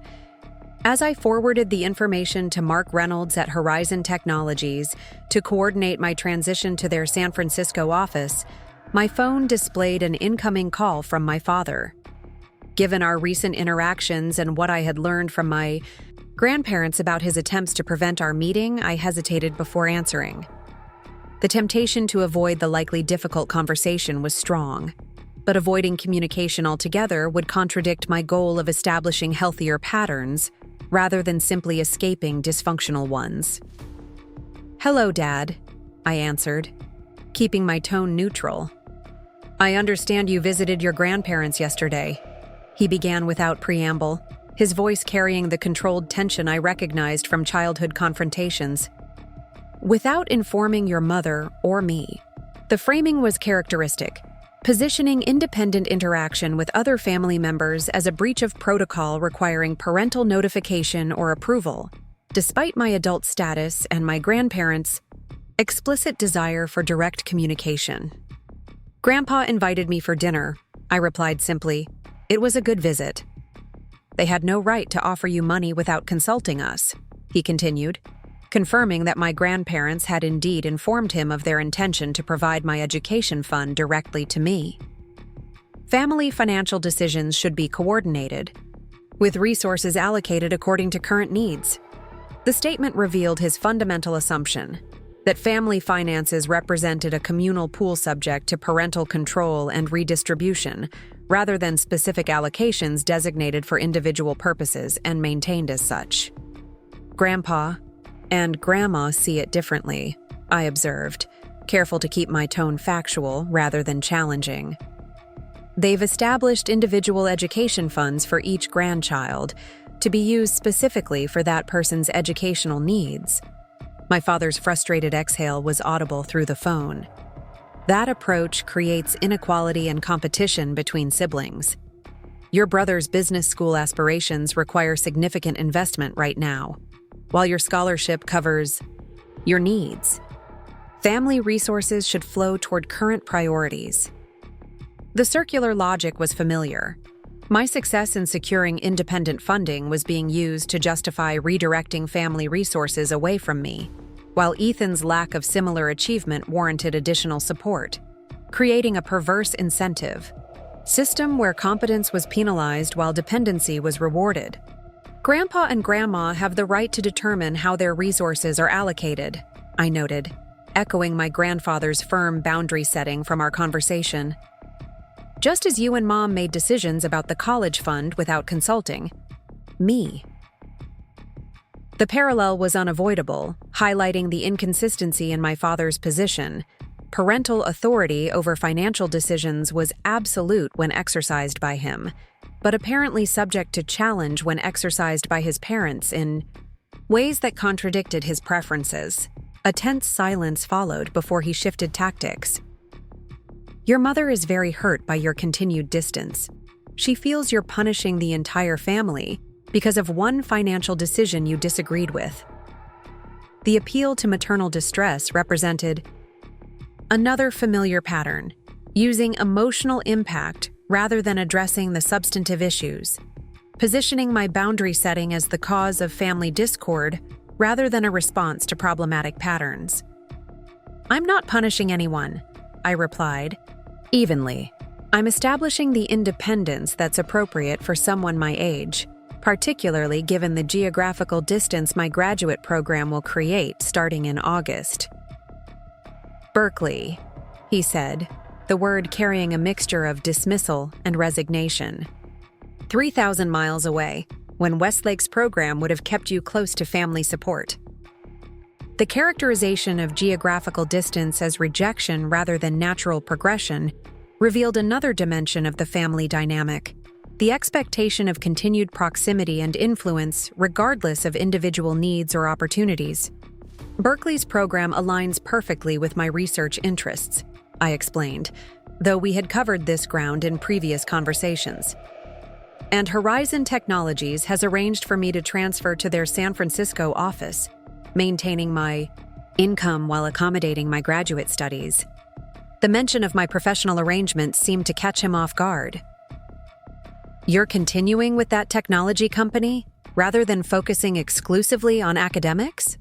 As I forwarded the information to Mark Reynolds at Horizon Technologies to coordinate my transition to their San Francisco office, my phone displayed an incoming call from my father. Given our recent interactions and what I had learned from my grandparents about his attempts to prevent our meeting, I hesitated before answering. The temptation to avoid the likely difficult conversation was strong, but avoiding communication altogether would contradict my goal of establishing healthier patterns rather than simply escaping dysfunctional ones. "Hello, Dad," I answered, keeping my tone neutral. "I understand you visited your grandparents yesterday," he began without preamble, his voice carrying the controlled tension I recognized from childhood confrontations. "Without informing your mother or me." The framing was characteristic, positioning independent interaction with other family members as a breach of protocol requiring parental notification or approval, despite my adult status and my grandparents' explicit desire for direct communication. "Grandpa invited me for dinner," I replied simply. "It was a good visit." "They had no right to offer you money without consulting us," he continued, confirming that my grandparents had indeed informed him of their intention to provide my education fund directly to me. Family financial decisions should be coordinated, with resources allocated according to current needs. The statement revealed his fundamental assumption that family finances represented a communal pool subject to parental control and redistribution, rather than specific allocations designated for individual purposes and maintained as such. "Grandpa and Grandma see it differently," I observed, careful to keep my tone factual rather than challenging. "They've established individual education funds for each grandchild to be used specifically for that person's educational needs." My father's frustrated exhale was audible through the phone. "That approach creates inequality and competition between siblings. Your brother's business school aspirations require significant investment right now, while your scholarship covers your needs. Family resources should flow toward current priorities." The circular logic was familiar. My success in securing independent funding was being used to justify redirecting family resources away from me, while Ethan's lack of similar achievement warranted additional support, creating a perverse incentive system where competence was penalized while dependency was rewarded. "Grandpa and Grandma have the right to determine how their resources are allocated," I noted, echoing my grandfather's firm boundary setting from our conversation. "Just as you and Mom made decisions about the college fund without consulting me." The parallel was unavoidable, highlighting the inconsistency in my father's position. Parental authority over financial decisions was absolute when exercised by him, but apparently subject to challenge when exercised by his parents in ways that contradicted his preferences. A tense silence followed before he shifted tactics. "Your mother is very hurt by your continued distance. She feels you're punishing the entire family because of one financial decision you disagreed with." The appeal to maternal distress represented another familiar pattern, using emotional impact rather than addressing the substantive issues, positioning my boundary setting as the cause of family discord rather than a response to problematic patterns. "I'm not punishing anyone," I replied, evenly. I'm establishing the independence that's appropriate for someone my age, particularly given the geographical distance my graduate program will create starting in August. Berkeley, he said, the word carrying a mixture of dismissal and resignation. 3,000 miles away, when Westlake's program would have kept you close to family support. The characterization of geographical distance as rejection rather than natural progression revealed another dimension of the family dynamic, the expectation of continued proximity and influence regardless of individual needs or opportunities. Berkeley's program aligns perfectly with my research interests, I explained, though we had covered this ground in previous conversations. And Horizon Technologies has arranged for me to transfer to their San Francisco office, maintaining my income while accommodating my graduate studies. The mention of my professional arrangements seemed to catch him off guard. You're continuing with that technology company, rather than focusing exclusively on academics?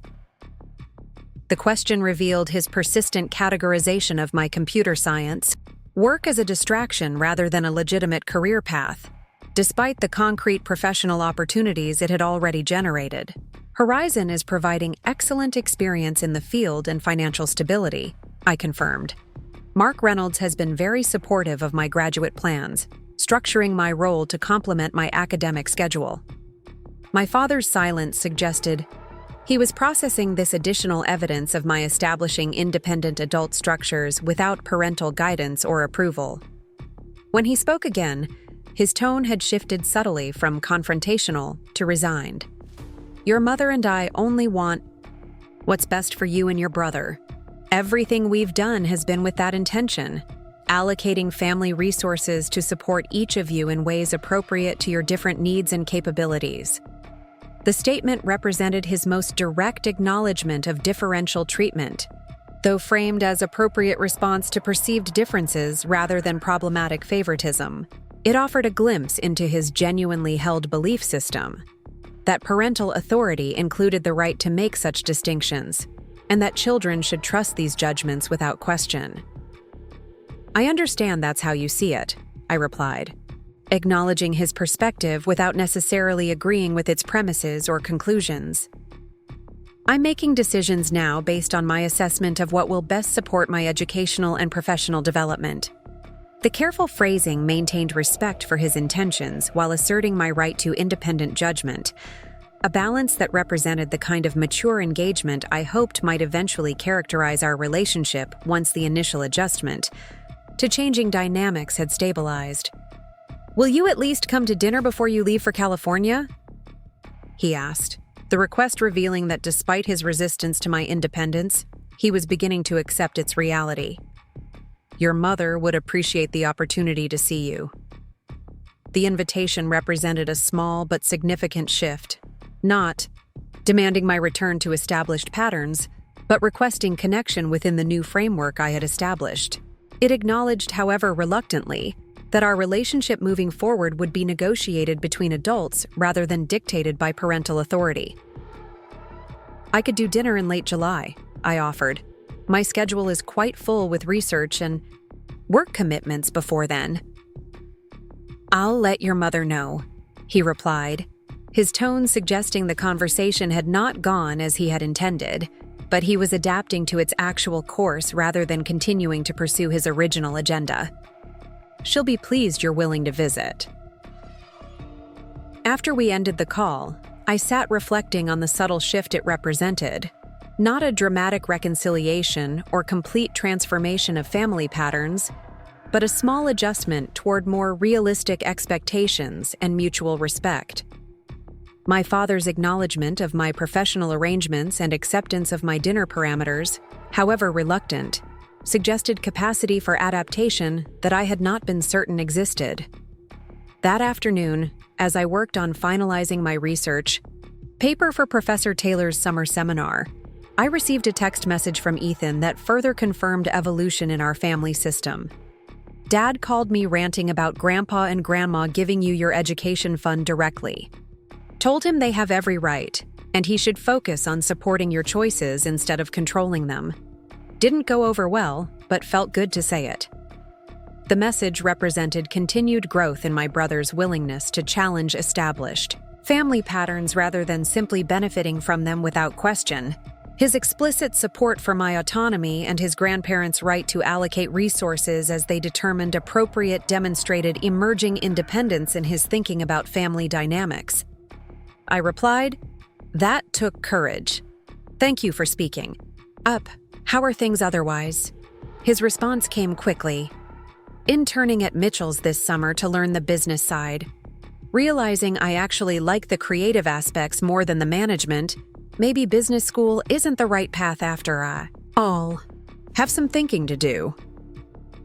The question revealed his persistent categorization of my computer science work as a distraction rather than a legitimate career path, despite the concrete professional opportunities it had already generated. Horizon is providing excellent experience in the field and financial stability, I confirmed. Mark Reynolds has been very supportive of my graduate plans, structuring my role to complement my academic schedule. My father's silence suggested he was processing this additional evidence of my establishing independent adult structures without parental guidance or approval. When he spoke again, his tone had shifted subtly from confrontational to resigned. Your mother and I only want what's best for you and your brother. Everything we've done has been with that intention, allocating family resources to support each of you in ways appropriate to your different needs and capabilities. The statement represented his most direct acknowledgement of differential treatment, though framed as appropriate response to perceived differences rather than problematic favoritism. It offered a glimpse into his genuinely held belief system, that parental authority included the right to make such distinctions, and that children should trust these judgments without question. I understand that's how you see it, I replied, acknowledging his perspective without necessarily agreeing with its premises or conclusions. I'm making decisions now based on my assessment of what will best support my educational and professional development. The careful phrasing maintained respect for his intentions while asserting my right to independent judgment, a balance that represented the kind of mature engagement I hoped might eventually characterize our relationship once the initial adjustment to changing dynamics had stabilized. Will you at least come to dinner before you leave for California? He asked, the request revealing that despite his resistance to my independence, he was beginning to accept its reality. Your mother would appreciate the opportunity to see you. The invitation represented a small but significant shift, not demanding my return to established patterns, but requesting connection within the new framework I had established. It acknowledged, however reluctantly, that our relationship moving forward would be negotiated between adults rather than dictated by parental authority. I could do dinner in late July, I offered. My schedule is quite full with research and work commitments before then. I'll let your mother know, he replied, his tone suggesting the conversation had not gone as he had intended, but he was adapting to its actual course rather than continuing to pursue his original agenda. She'll be pleased you're willing to visit. After we ended the call, I sat reflecting on the subtle shift it represented. Not a dramatic reconciliation or complete transformation of family patterns, but a small adjustment toward more realistic expectations and mutual respect. My father's acknowledgement of my professional arrangements and acceptance of my dinner parameters, however reluctant, suggested capacity for adaptation that I had not been certain existed. That afternoon, as I worked on finalizing my research paper for Professor Taylor's summer seminar, I received a text message from Ethan that further confirmed evolution in our family system. Dad called me ranting about Grandpa and Grandma giving you your education fund directly. Told him they have every right, and he should focus on supporting your choices instead of controlling them. Didn't go over well, but felt good to say it. The message represented continued growth in my brother's willingness to challenge established family patterns rather than simply benefiting from them without question. His explicit support for my autonomy and his grandparents' right to allocate resources as they determined appropriate demonstrated emerging independence in his thinking about family dynamics. I replied, "That took courage. Thank you for speaking up. How are things otherwise?" His response came quickly. "Interning at Mitchell's this summer to learn the business side. Realizing I actually like the creative aspects more than the management, maybe business school isn't the right path after all. Have some thinking to do."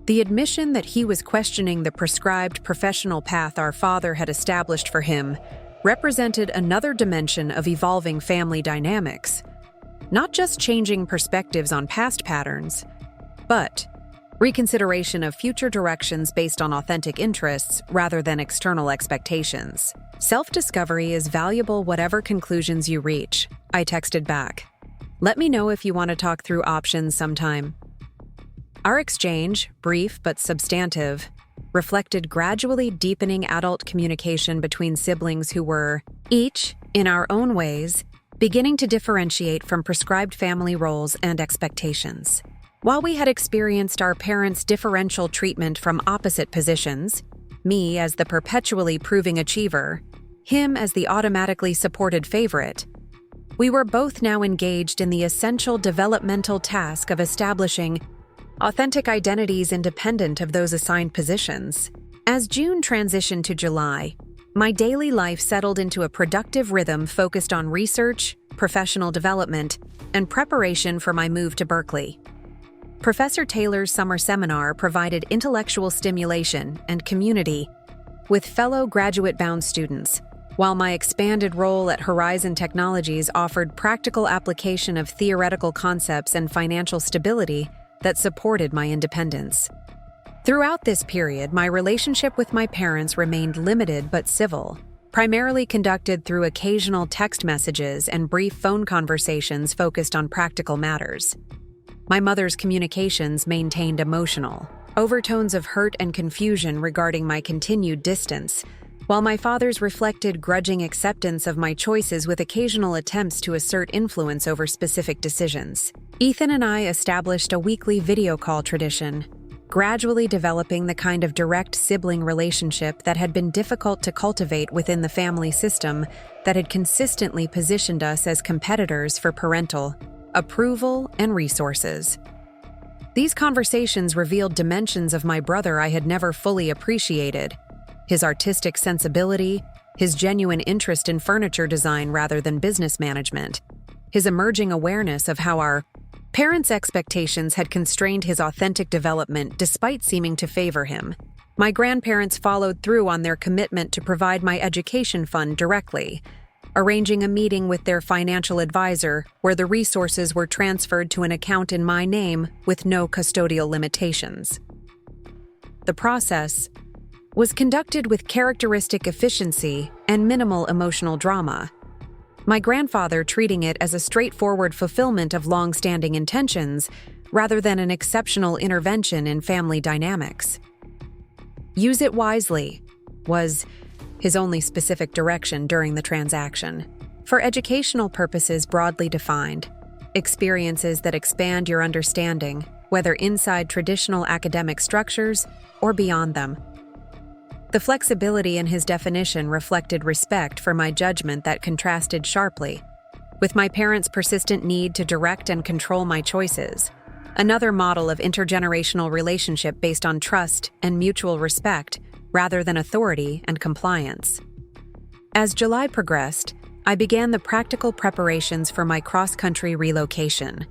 The admission that he was questioning the prescribed professional path our father had established for him represented another dimension of evolving family dynamics. Not just changing perspectives on past patterns, but reconsideration of future directions based on authentic interests rather than external expectations. "Self-discovery is valuable whatever conclusions you reach," I texted back. "Let me know if you want to talk through options sometime." Our exchange, brief but substantive, reflected gradually deepening adult communication between siblings who were, each, in our own ways, beginning to differentiate from prescribed family roles and expectations. While we had experienced our parents' differential treatment from opposite positions, me as the perpetually proving achiever, him as the automatically supported favorite, we were both now engaged in the essential developmental task of establishing authentic identities independent of those assigned positions. As June transitioned to July, my daily life settled into a productive rhythm focused on research, professional development, and preparation for my move to Berkeley. Professor Taylor's summer seminar provided intellectual stimulation and community with fellow graduate-bound students, while my expanded role at Horizon Technologies offered practical application of theoretical concepts and financial stability that supported my independence. Throughout this period, my relationship with my parents remained limited but civil, primarily conducted through occasional text messages and brief phone conversations focused on practical matters. My mother's communications maintained emotional overtones of hurt and confusion regarding my continued distance, while my father's reflected grudging acceptance of my choices with occasional attempts to assert influence over specific decisions. Ethan and I established a weekly video call tradition, gradually developing the kind of direct sibling relationship that had been difficult to cultivate within the family system that had consistently positioned us as competitors for parental approval and resources. These conversations revealed dimensions of my brother I had never fully appreciated: his artistic sensibility, his genuine interest in furniture design rather than business management, his emerging awareness of how our parents' expectations had constrained his authentic development despite seeming to favor him. My grandparents followed through on their commitment to provide my education fund directly, arranging a meeting with their financial advisor where the resources were transferred to an account in my name with no custodial limitations. The process was conducted with characteristic efficiency and minimal emotional drama, my grandfather treating it as a straightforward fulfillment of long-standing intentions rather than an exceptional intervention in family dynamics. "Use it wisely" was his only specific direction during the transaction. For educational purposes broadly defined, experiences that expand your understanding, whether inside traditional academic structures or beyond them. The flexibility in his definition reflected respect for my judgment that contrasted sharply with my parents' persistent need to direct and control my choices, another model of intergenerational relationship based on trust and mutual respect rather than authority and compliance. As July progressed, I began the practical preparations for my cross-country relocation,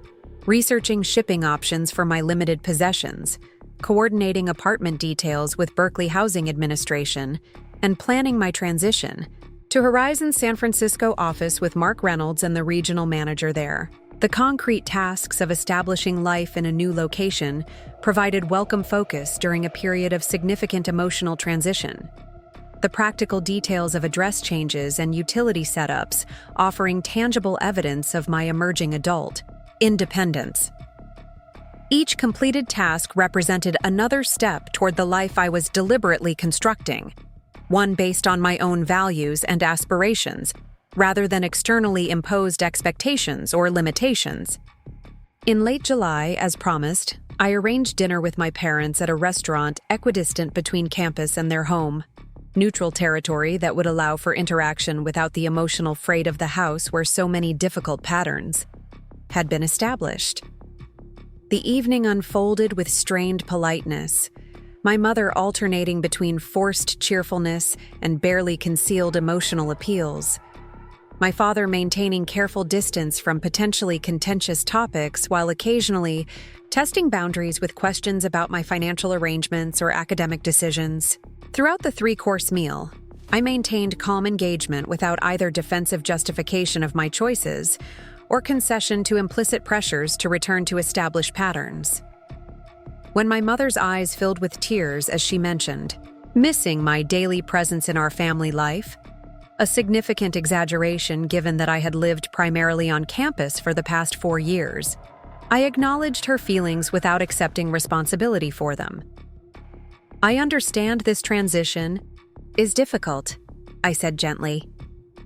researching shipping options for my limited possessions, coordinating apartment details with Berkeley Housing Administration, and planning my transition to Horizon's San Francisco office with Mark Reynolds and the regional manager there. The concrete tasks of establishing life in a new location provided welcome focus during a period of significant emotional transition. The practical details of address changes and utility setups offering tangible evidence of my emerging adult independence. Each completed task represented another step toward the life I was deliberately constructing, one based on my own values and aspirations, rather than externally imposed expectations or limitations. In late July, as promised, I arranged dinner with my parents at a restaurant equidistant between campus and their home, neutral territory that would allow for interaction without the emotional freight of the house where so many difficult patterns had been established. The evening unfolded with strained politeness, my mother alternating between forced cheerfulness and barely concealed emotional appeals. My father maintaining careful distance from potentially contentious topics while occasionally testing boundaries with questions about my financial arrangements or academic decisions. Throughout the three-course meal, I maintained calm engagement without either defensive justification of my choices or concession to implicit pressures to return to established patterns. When my mother's eyes filled with tears as she mentioned, missing my daily presence in our family life, a significant exaggeration given that I had lived primarily on campus for the past 4 years, I acknowledged her feelings without accepting responsibility for them. "I understand this transition is difficult," I said gently.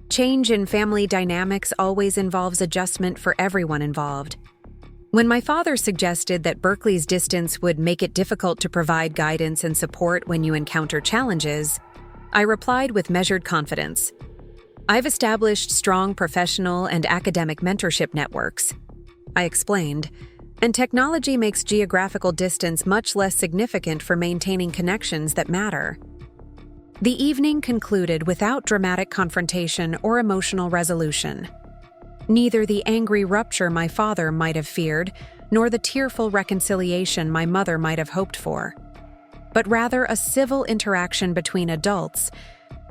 "Change in family dynamics always involves adjustment for everyone involved." When my father suggested that Berkeley's distance would make it difficult to provide guidance and support when you encounter challenges, I replied with measured confidence. "I've established strong professional and academic mentorship networks," I explained, "and technology makes geographical distance much less significant for maintaining connections that matter." The evening concluded without dramatic confrontation or emotional resolution. Neither the angry rupture my father might have feared, nor the tearful reconciliation my mother might have hoped for, but rather a civil interaction between adults,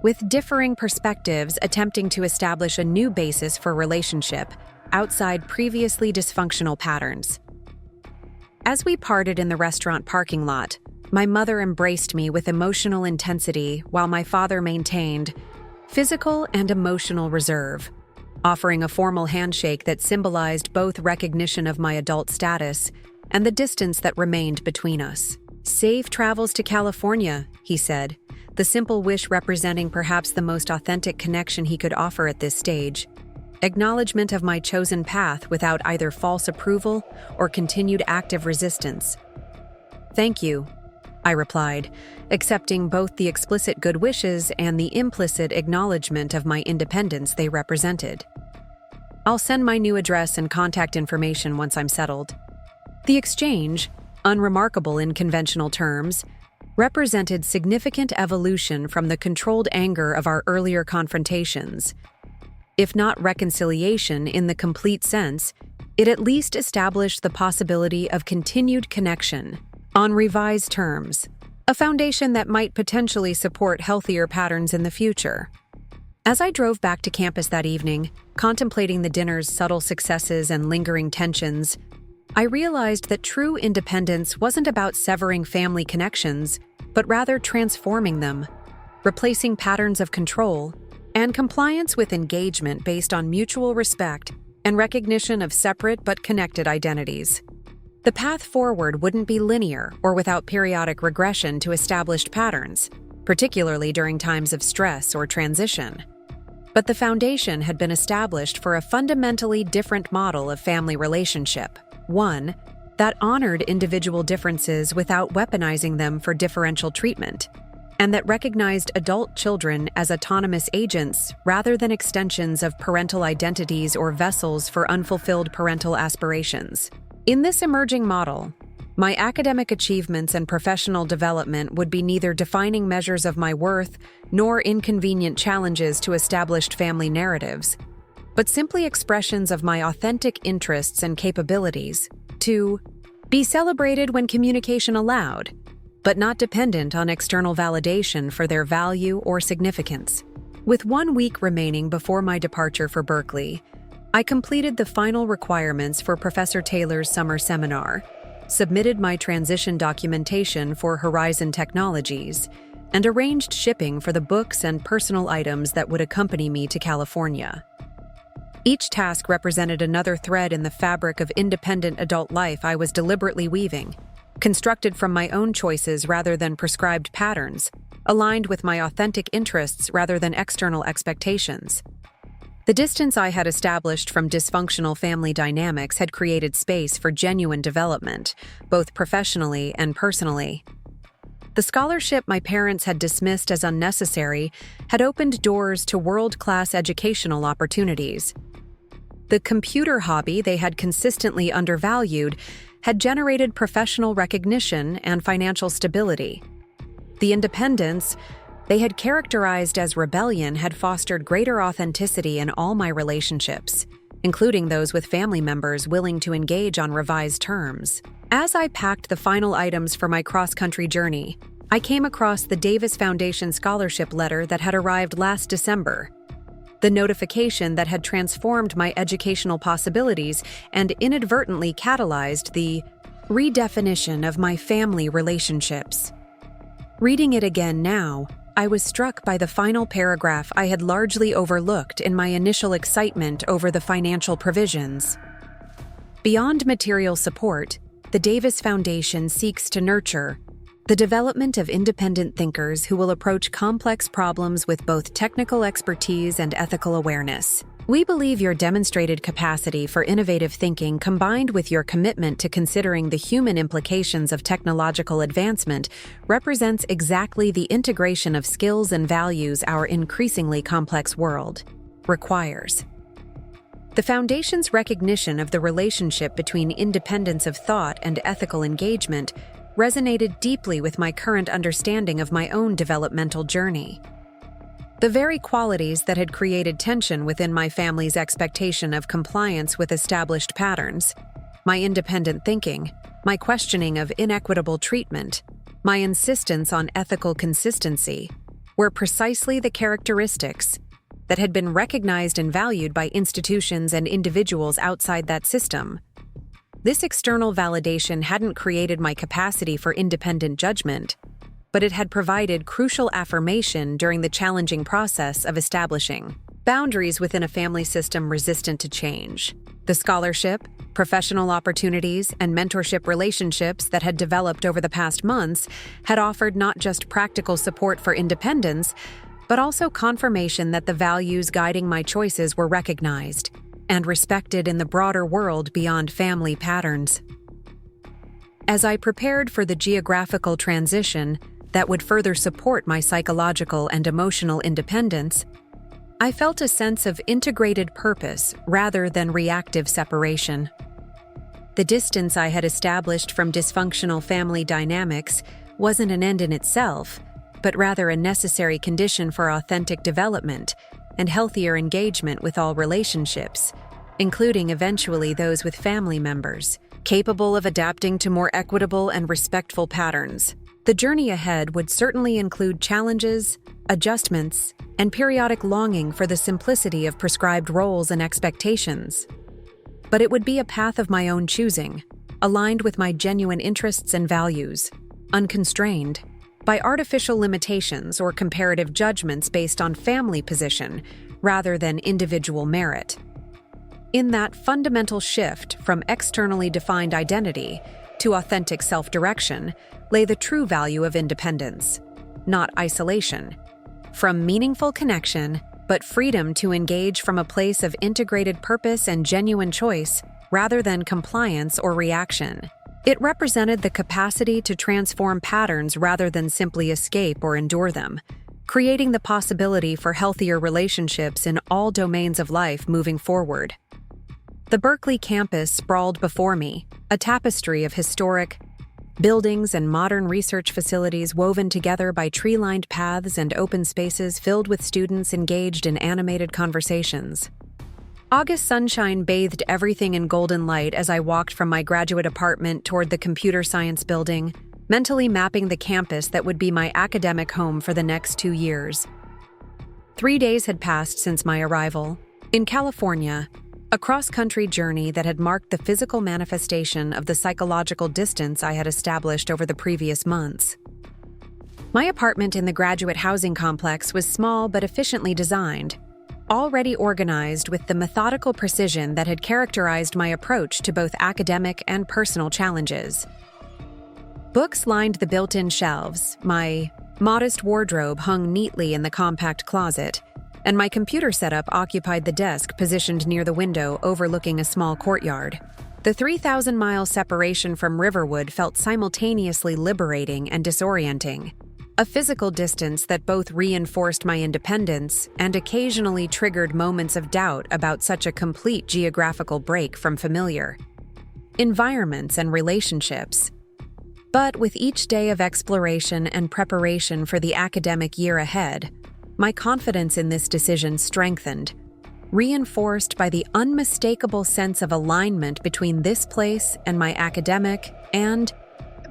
with differing perspectives attempting to establish a new basis for relationship outside previously dysfunctional patterns. As we parted in the restaurant parking lot, my mother embraced me with emotional intensity while my father maintained physical and emotional reserve, offering a formal handshake that symbolized both recognition of my adult status and the distance that remained between us. "Safe travels to California," he said, the simple wish representing perhaps the most authentic connection he could offer at this stage. Acknowledgement of my chosen path without either false approval or continued active resistance. "Thank you," I replied, accepting both the explicit good wishes and the implicit acknowledgement of my independence they represented. "I'll send my new address and contact information once I'm settled." The exchange, unremarkable in conventional terms, represented significant evolution from the controlled anger of our earlier confrontations. If not reconciliation in the complete sense, it at least established the possibility of continued connection, on revised terms, a foundation that might potentially support healthier patterns in the future. As I drove back to campus that evening, contemplating the dinner's subtle successes and lingering tensions, I realized that true independence wasn't about severing family connections, but rather transforming them, replacing patterns of control and compliance with engagement based on mutual respect and recognition of separate but connected identities. The path forward wouldn't be linear or without periodic regression to established patterns, particularly during times of stress or transition. But the foundation had been established for a fundamentally different model of family relationship, one that honored individual differences without weaponizing them for differential treatment, and that recognized adult children as autonomous agents rather than extensions of parental identities or vessels for unfulfilled parental aspirations. In this emerging model, my academic achievements and professional development would be neither defining measures of my worth nor inconvenient challenges to established family narratives, but simply expressions of my authentic interests and capabilities to be celebrated when communication allowed, but not dependent on external validation for their value or significance. With 1 week remaining before my departure for Berkeley, I completed the final requirements for Professor Taylor's summer seminar, submitted my transition documentation for Horizon Technologies, and arranged shipping for the books and personal items that would accompany me to California. Each task represented another thread in the fabric of independent adult life I was deliberately weaving, constructed from my own choices rather than prescribed patterns, aligned with my authentic interests rather than external expectations. The distance I had established from dysfunctional family dynamics had created space for genuine development, both professionally and personally. The scholarship my parents had dismissed as unnecessary had opened doors to world-class educational opportunities. The computer hobby they had consistently undervalued had generated professional recognition and financial stability. The independence they had characterized as rebellion had fostered greater authenticity in all my relationships, including those with family members willing to engage on revised terms. As I packed the final items for my cross-country journey, I came across the Davis Foundation scholarship letter that had arrived last December. The notification that had transformed my educational possibilities and inadvertently catalyzed the redefinition of my family relationships. Reading it again now, I was struck by the final paragraph I had largely overlooked in my initial excitement over the financial provisions. Beyond material support, the Davis Foundation seeks to nurture the development of independent thinkers who will approach complex problems with both technical expertise and ethical awareness. We believe your demonstrated capacity for innovative thinking combined with your commitment to considering the human implications of technological advancement represents exactly the integration of skills and values our increasingly complex world requires. The Foundation's recognition of the relationship between independence of thought and ethical engagement resonated deeply with my current understanding of my own developmental journey. The very qualities that had created tension within my family's expectation of compliance with established patterns, my independent thinking, my questioning of inequitable treatment, my insistence on ethical consistency, were precisely the characteristics that had been recognized and valued by institutions and individuals outside that system. This external validation hadn't created my capacity for independent judgment, but it had provided crucial affirmation during the challenging process of establishing boundaries within a family system resistant to change. The scholarship, professional opportunities, and mentorship relationships that had developed over the past months had offered not just practical support for independence, but also confirmation that the values guiding my choices were recognized and respected in the broader world beyond family patterns. As I prepared for the geographical transition that would further support my psychological and emotional independence, I felt a sense of integrated purpose rather than reactive separation. The distance I had established from dysfunctional family dynamics wasn't an end in itself, but rather a necessary condition for authentic development and healthier engagement with all relationships, including eventually those with family members, capable of adapting to more equitable and respectful patterns. The journey ahead would certainly include challenges, adjustments, and periodic longing for the simplicity of prescribed roles and expectations. But it would be a path of my own choosing, aligned with my genuine interests and values, unconstrained by artificial limitations or comparative judgments based on family position rather than individual merit. In that fundamental shift from externally defined identity to authentic self-direction lay the true value of independence, not isolation. From meaningful connection, but freedom to engage from a place of integrated purpose and genuine choice rather than compliance or reaction. It represented the capacity to transform patterns rather than simply escape or endure them, creating the possibility for healthier relationships in all domains of life moving forward. The Berkeley campus sprawled before me, a tapestry of historic buildings and modern research facilities woven together by tree-lined paths and open spaces filled with students engaged in animated conversations. August sunshine bathed everything in golden light as I walked from my graduate apartment toward the computer science building, mentally mapping the campus that would be my academic home for the next 2 years. 3 days had passed since my arrival. In California, a cross-country journey that had marked the physical manifestation of the psychological distance I had established over the previous months. My apartment in the graduate housing complex was small but efficiently designed. already organized with the methodical precision that had characterized my approach to both academic and personal challenges. Books lined the built-in shelves, my modest wardrobe hung neatly in the compact closet, and my computer setup occupied the desk positioned near the window overlooking a small courtyard. The 3,000-mile separation from Riverwood felt simultaneously liberating and disorienting, a physical distance that both reinforced my independence and occasionally triggered moments of doubt about such a complete geographical break from familiar environments and relationships. But with each day of exploration and preparation for the academic year ahead, my confidence in this decision strengthened, reinforced by the unmistakable sense of alignment between this place and my academic and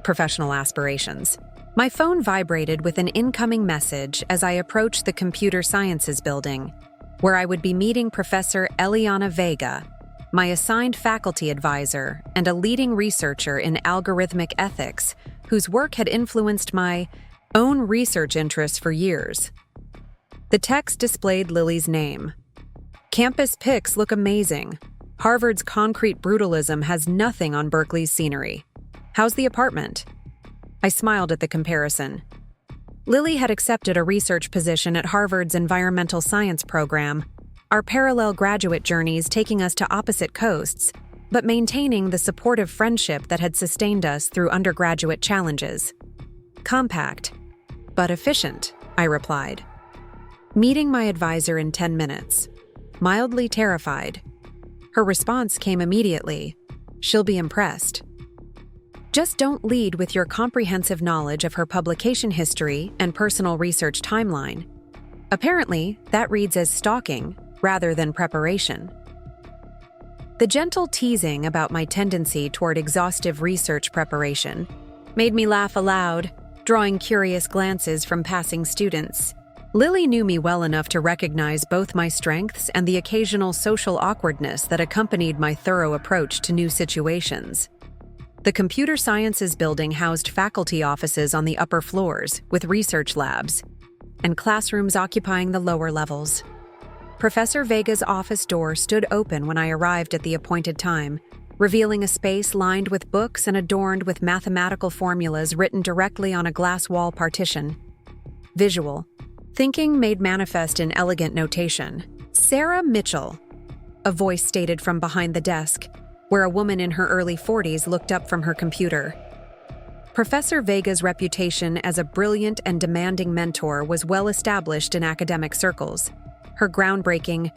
professional aspirations. My phone vibrated with an incoming message as I approached the Computer Sciences building, where I would be meeting Professor Eliana Vega, my assigned faculty advisor and a leading researcher in algorithmic ethics, whose work had influenced my own research interests for years. The text displayed Lily's name. Campus pics look amazing. Harvard's concrete brutalism has nothing on Berkeley's scenery. How's the apartment? I smiled at the comparison. Lily had accepted a research position at Harvard's environmental science program, our parallel graduate journeys taking us to opposite coasts, but maintaining the supportive friendship that had sustained us through undergraduate challenges. Compact, but efficient, I replied. Meeting my advisor in 10 minutes. Mildly terrified. Her response came immediately. She'll be impressed. Just don't lead with your comprehensive knowledge of her publication history and personal research timeline. Apparently, that reads as stalking rather than preparation. The gentle teasing about my tendency toward exhaustive research preparation made me laugh aloud, drawing curious glances from passing students. Lily knew me well enough to recognize both my strengths and the occasional social awkwardness that accompanied my thorough approach to new situations. The Computer Sciences building housed faculty offices on the upper floors, with research labs, and classrooms occupying the lower levels. Professor Vega's office door stood open when I arrived at the appointed time, revealing a space lined with books and adorned with mathematical formulas written directly on a glass wall partition. Visual. Thinking made manifest in elegant notation. Sarah Mitchell, a voice stated from behind the desk, where a woman in her early 40s looked up from her computer. Professor Vega's reputation as a brilliant and demanding mentor was well established in academic circles. Her groundbreaking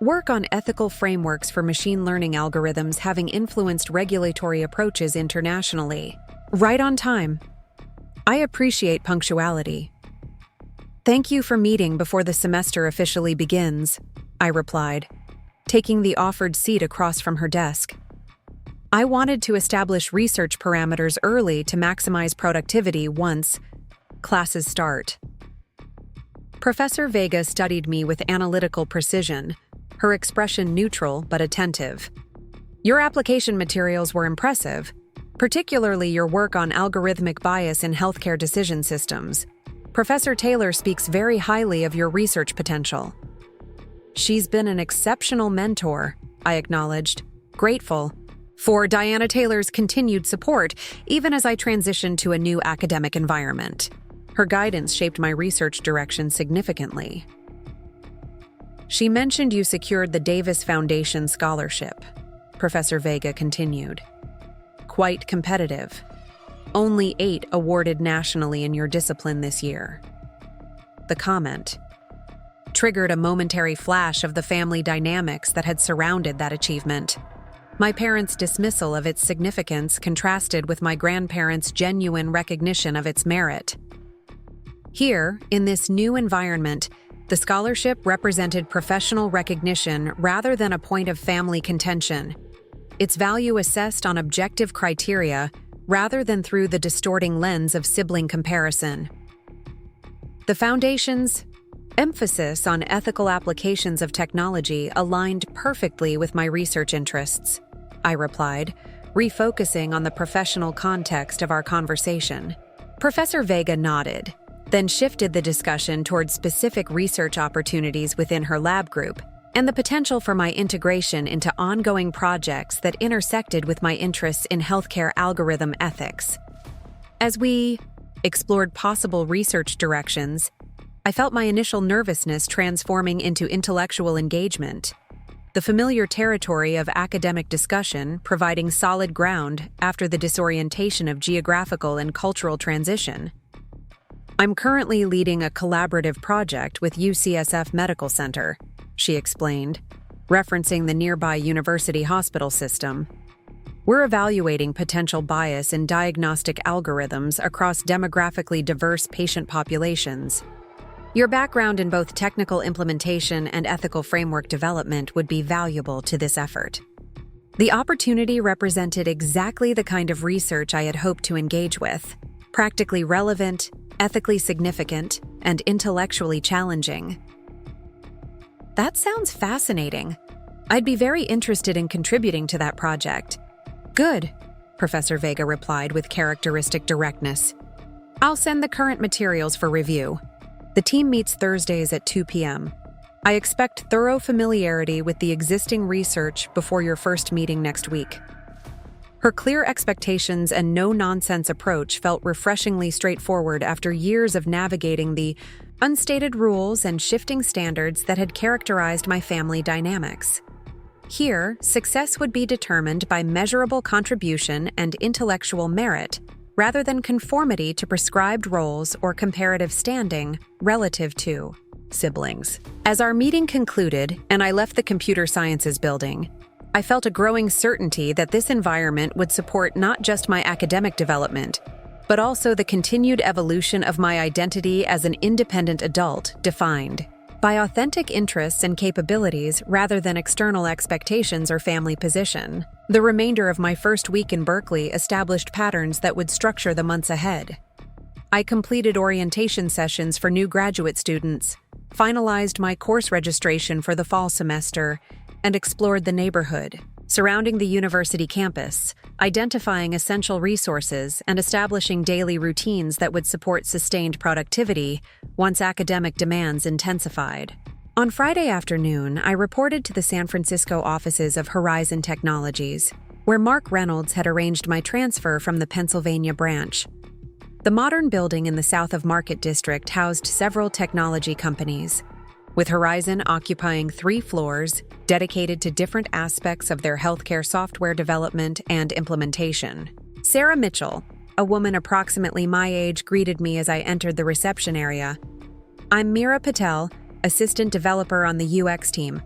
work on ethical frameworks for machine learning algorithms having influenced regulatory approaches internationally. Right on time. I appreciate punctuality. Thank you for meeting before the semester officially begins, I replied, taking the offered seat across from her desk. I wanted to establish research parameters early to maximize productivity once classes start. Professor Vega studied me with analytical precision, her expression neutral but attentive. Your application materials were impressive, particularly your work on algorithmic bias in healthcare decision systems. Professor Taylor speaks very highly of your research potential. She's been an exceptional mentor, I acknowledged, grateful for Diana Taylor's continued support, even as I transitioned to a new academic environment. Her guidance shaped my research direction significantly. She mentioned you secured the Davis Foundation Scholarship, Professor Vega continued. Quite competitive. Only 8 awarded nationally in your discipline this year. The comment triggered a momentary flash of the family dynamics that had surrounded that achievement. My parents' dismissal of its significance contrasted with my grandparents' genuine recognition of its merit. Here, in this new environment, the scholarship represented professional recognition rather than a point of family contention, its value assessed on objective criteria rather than through the distorting lens of sibling comparison. The Foundation's emphasis on ethical applications of technology aligned perfectly with my research interests, I replied, refocusing on the professional context of our conversation. Professor Vega nodded, then shifted the discussion towards specific research opportunities within her lab group and the potential for my integration into ongoing projects that intersected with my interests in healthcare algorithm ethics. As we explored possible research directions, I felt my initial nervousness transforming into intellectual engagement, the familiar territory of academic discussion providing solid ground after the disorientation of geographical and cultural transition. I'm currently leading a collaborative project with UCSF Medical Center, she explained, referencing the nearby university hospital system. We're evaluating potential bias in diagnostic algorithms across demographically diverse patient populations. Your background in both technical implementation and ethical framework development would be valuable to this effort. The opportunity represented exactly the kind of research I had hoped to engage with: practically relevant, ethically significant, and intellectually challenging. That sounds fascinating. I'd be very interested in contributing to that project. Good, Professor Vega replied with characteristic directness. I'll send the current materials for review. The team meets Thursdays at 2 p.m. I expect thorough familiarity with the existing research before your first meeting next week. Her clear expectations and no-nonsense approach felt refreshingly straightforward after years of navigating the unstated rules and shifting standards that had characterized my family dynamics. Here, success would be determined by measurable contribution and intellectual merit, rather than conformity to prescribed roles or comparative standing relative to siblings. As our meeting concluded and I left the computer sciences building, I felt a growing certainty that this environment would support not just my academic development, but also the continued evolution of my identity as an independent adult defined by authentic interests and capabilities rather than external expectations or family position. The remainder of my first week in Berkeley established patterns that would structure the months ahead. I completed orientation sessions for new graduate students, finalized my course registration for the fall semester, and explored the neighborhood surrounding the university campus, identifying essential resources and establishing daily routines that would support sustained productivity once academic demands intensified. On Friday afternoon, I reported to the San Francisco offices of Horizon Technologies, where Mark Reynolds had arranged my transfer from the Pennsylvania branch. The modern building in the south of Market District housed several technology companies, with Horizon occupying 3 floors dedicated to different aspects of their healthcare software development and implementation. Sarah Mitchell, a woman approximately my age, greeted me as I entered the reception area. I'm Meera Patel, assistant developer on the UX team.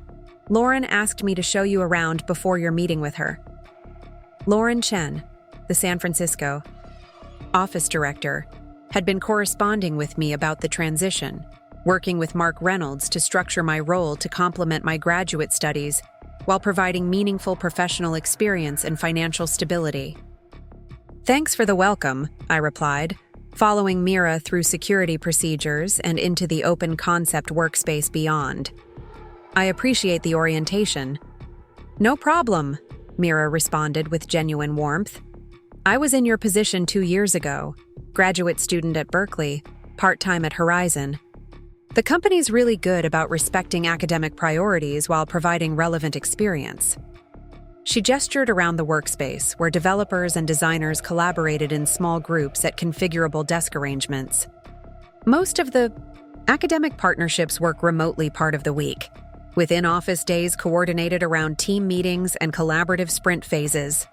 Lauren asked me to show you around before your meeting with her. Lauren Chen, the San Francisco office director, had been corresponding with me about the transition, working with Mark Reynolds to structure my role to complement my graduate studies while providing meaningful professional experience and financial stability. Thanks for the welcome, I replied, following Meera through security procedures and into the open concept workspace beyond. I appreciate the orientation. No problem, Meera responded with genuine warmth. I was in your position 2 years ago, graduate student at Berkeley, part-time at Horizon. The company's really good about respecting academic priorities while providing relevant experience. She gestured around the workspace, where developers and designers collaborated in small groups at configurable desk arrangements. Most of the academic partnerships work remotely part of the week, with in-office days coordinated around team meetings and collaborative sprint phases.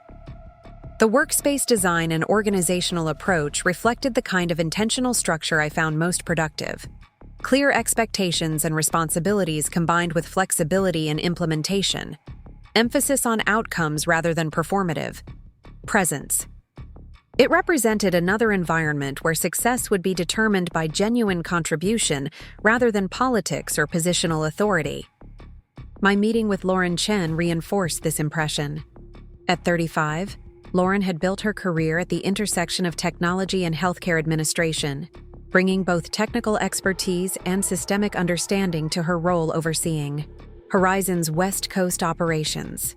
The workspace design and organizational approach reflected the kind of intentional structure I found most productive. Clear expectations and responsibilities combined with flexibility in implementation. Emphasis on outcomes rather than performative. Presence. It represented another environment where success would be determined by genuine contribution rather than politics or positional authority. My meeting with Lauren Chen reinforced this impression. At 35, Lauren had built her career at the intersection of technology and healthcare administration, bringing both technical expertise and systemic understanding to her role overseeing Horizon's West Coast operations.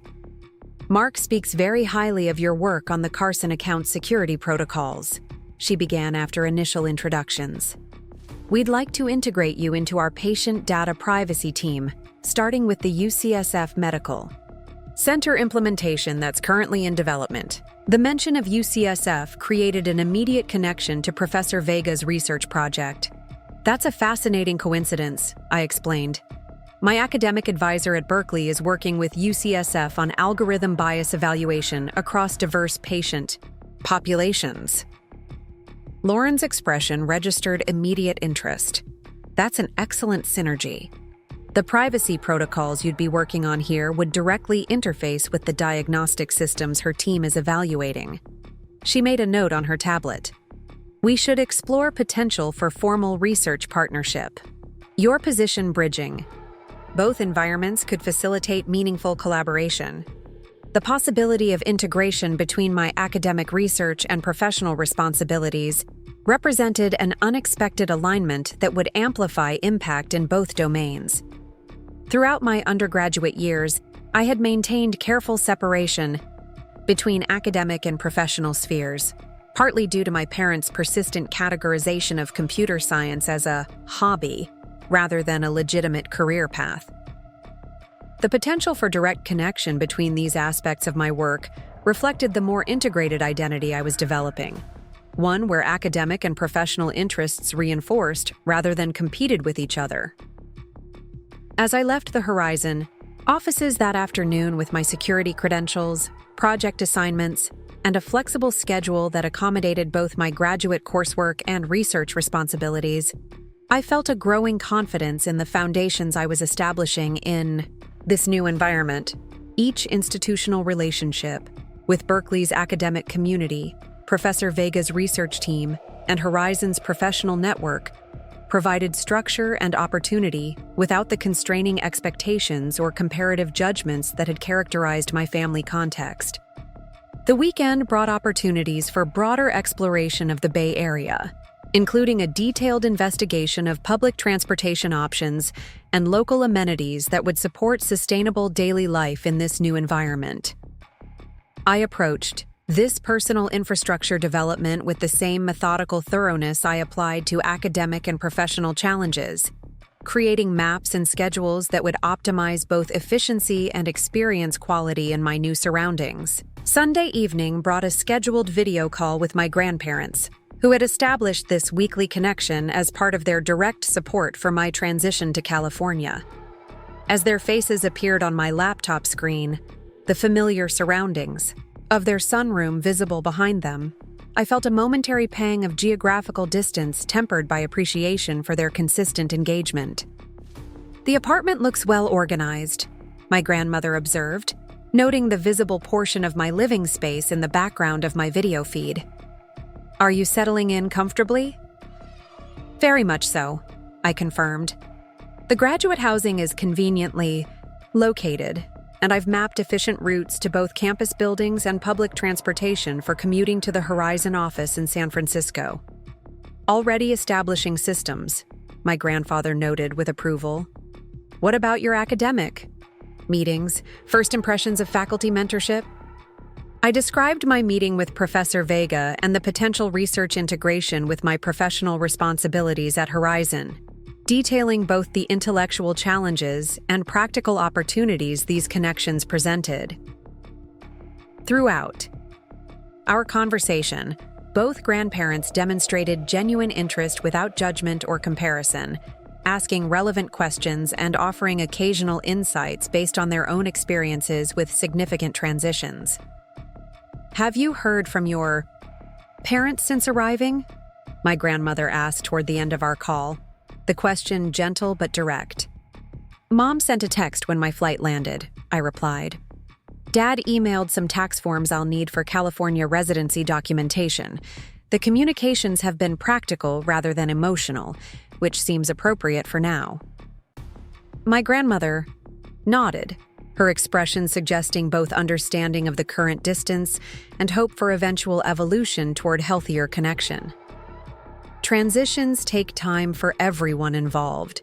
Mark speaks very highly of your work on the Carson account security protocols, she began after initial introductions. We'd like to integrate you into our patient data privacy team, starting with the UCSF Medical Center implementation that's currently in development. The mention of UCSF created an immediate connection to Professor Vega's research project. That's a fascinating coincidence, I explained. My academic advisor at Berkeley is working with UCSF on algorithm bias evaluation across diverse patient populations. Lauren's expression registered immediate interest. That's an excellent synergy. The privacy protocols you'd be working on here would directly interface with the diagnostic systems her team is evaluating. She made a note on her tablet. We should explore potential for formal research partnership. Your position bridging. Both environments could facilitate meaningful collaboration. The possibility of integration between my academic research and professional responsibilities represented an unexpected alignment that would amplify impact in both domains. Throughout my undergraduate years, I had maintained careful separation between academic and professional spheres, partly due to my parents' persistent categorization of computer science as a hobby rather than a legitimate career path. The potential for direct connection between these aspects of my work reflected the more integrated identity I was developing, one where academic and professional interests reinforced rather than competed with each other. As I left the Horizon offices that afternoon with my security credentials, project assignments, and a flexible schedule that accommodated both my graduate coursework and research responsibilities, I felt a growing confidence in the foundations I was establishing in this new environment. Each institutional relationship, with Berkeley's academic community, Professor Vega's research team, and Horizon's professional network, provided structure and opportunity without the constraining expectations or comparative judgments that had characterized my family context. The weekend brought opportunities for broader exploration of the Bay Area, including a detailed investigation of public transportation options and local amenities that would support sustainable daily life in this new environment. I approached this personal infrastructure development with the same methodical thoroughness I applied to academic and professional challenges, creating maps and schedules that would optimize both efficiency and experience quality in my new surroundings. Sunday evening brought a scheduled video call with my grandparents, who had established this weekly connection as part of their direct support for my transition to California. As their faces appeared on my laptop screen, the familiar surroundings of their sunroom visible behind them, I felt a momentary pang of geographical distance tempered by appreciation for their consistent engagement. "The apartment looks well organized," my grandmother observed, noting the visible portion of my living space in the background of my video feed. "Are you settling in comfortably?" "Very much so," I confirmed. "The graduate housing is conveniently located, and I've mapped efficient routes to both campus buildings and public transportation for commuting to the Horizon office in San Francisco." "Already establishing systems," my grandfather noted with approval. "What about your academic meetings, first impressions of faculty mentorship?" I described my meeting with Professor Vega and the potential research integration with my professional responsibilities at Horizon, detailing both the intellectual challenges and practical opportunities these connections presented. Throughout our conversation, both grandparents demonstrated genuine interest without judgment or comparison, asking relevant questions and offering occasional insights based on their own experiences with significant transitions. "Have you heard from your parents since arriving?" my grandmother asked toward the end of our call, the question gentle but direct. "Mom sent a text when my flight landed," I replied. "Dad emailed some tax forms I'll need for California residency documentation. The communications have been practical rather than emotional, which seems appropriate for now." My grandmother nodded, her expression suggesting both understanding of the current distance and hope for eventual evolution toward healthier connection. Transitions take time for everyone involved.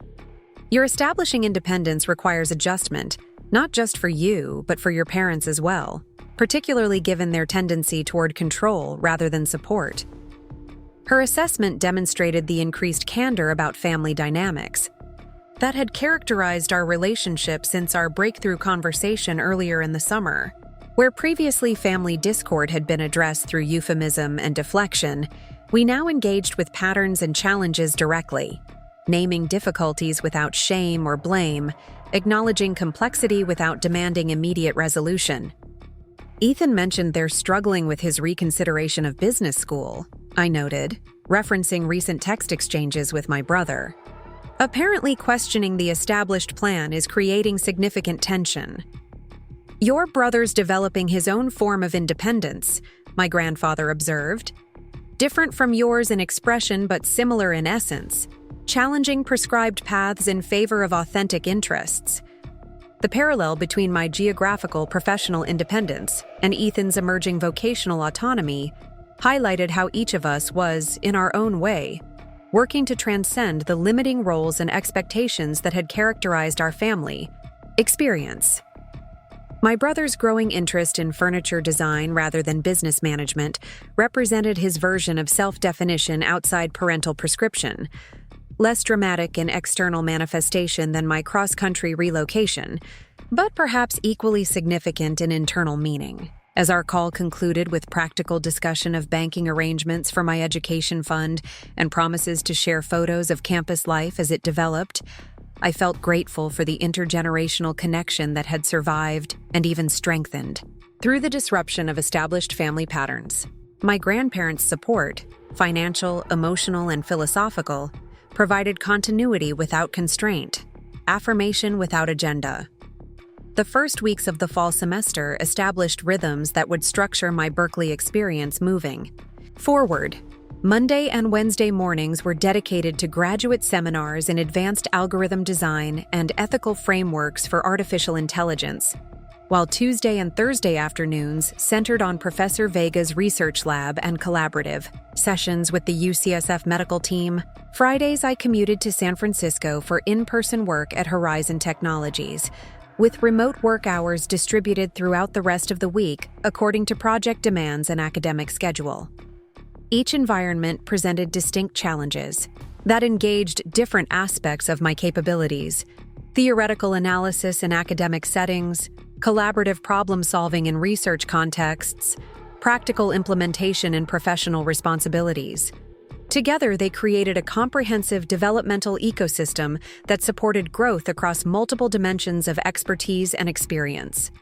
Your establishing independence requires adjustment, not just for you, but for your parents as well, particularly given their tendency toward control rather than support. Her assessment demonstrated the increased candor about family dynamics that had characterized our relationship since our breakthrough conversation earlier in the summer. Where previously family discord had been addressed through euphemism and deflection, we now engaged with patterns and challenges directly, naming difficulties without shame or blame, acknowledging complexity without demanding immediate resolution. Ethan mentioned they're struggling with his reconsideration of business school, I noted, referencing recent text exchanges with my brother. Apparently questioning the established plan is creating significant tension. Your brother's developing his own form of independence, my grandfather observed. Different from yours in expression but similar in essence, challenging prescribed paths in favor of authentic interests. The parallel between my geographical professional independence and Ethan's emerging vocational autonomy highlighted how each of us was, in our own way, working to transcend the limiting roles and expectations that had characterized our family experience. My brother's growing interest in furniture design rather than business management represented his version of self-definition outside parental prescription, less dramatic in external manifestation than my cross-country relocation, but perhaps equally significant in internal meaning. As our call concluded with practical discussion of banking arrangements for my education fund and promises to share photos of campus life as it developed, I felt grateful for the intergenerational connection that had survived and even strengthened through the disruption of established family patterns. My grandparents' support, financial, emotional, and philosophical, provided continuity without constraint, affirmation without agenda. The first weeks of the fall semester established rhythms that would structure my Berkeley experience moving forward. Monday and Wednesday mornings were dedicated to graduate seminars in advanced algorithm design and ethical frameworks for artificial intelligence, while Tuesday and Thursday afternoons centered on Professor Vega's research lab and collaborative sessions with the UCSF medical team. Fridays I commuted to San Francisco for in-person work at Horizon Technologies, with remote work hours distributed throughout the rest of the week according to project demands and academic schedule. Each environment presented distinct challenges that engaged different aspects of my capabilities: theoretical analysis in academic settings, collaborative problem-solving in research contexts, practical implementation in professional responsibilities. Together, they created a comprehensive developmental ecosystem that supported growth across multiple dimensions of expertise and experience.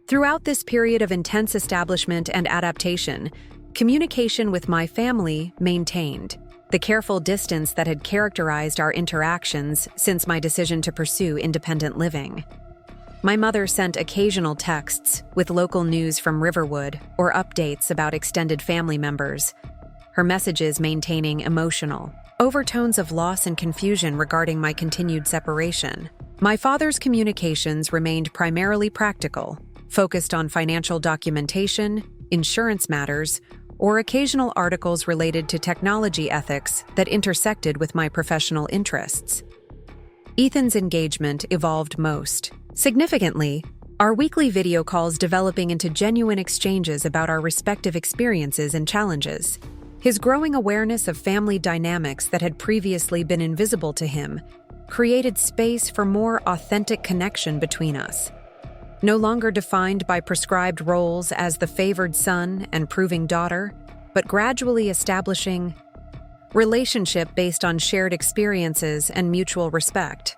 Throughout this period of intense establishment and adaptation, communication with my family maintained the careful distance that had characterized our interactions since my decision to pursue independent living. My mother sent occasional texts with local news from Riverwood or updates about extended family members, her messages maintaining emotional overtones of loss and confusion regarding my continued separation. My father's communications remained primarily practical, focused on financial documentation, insurance matters, or occasional articles related to technology ethics that intersected with my professional interests. Ethan's engagement evolved most significantly, our weekly video calls developing into genuine exchanges about our respective experiences and challenges. His growing awareness of family dynamics that had previously been invisible to him created space for more authentic connection between us. No longer defined by prescribed roles as the favored son and proving daughter, but gradually establishing relationship based on shared experiences and mutual respect.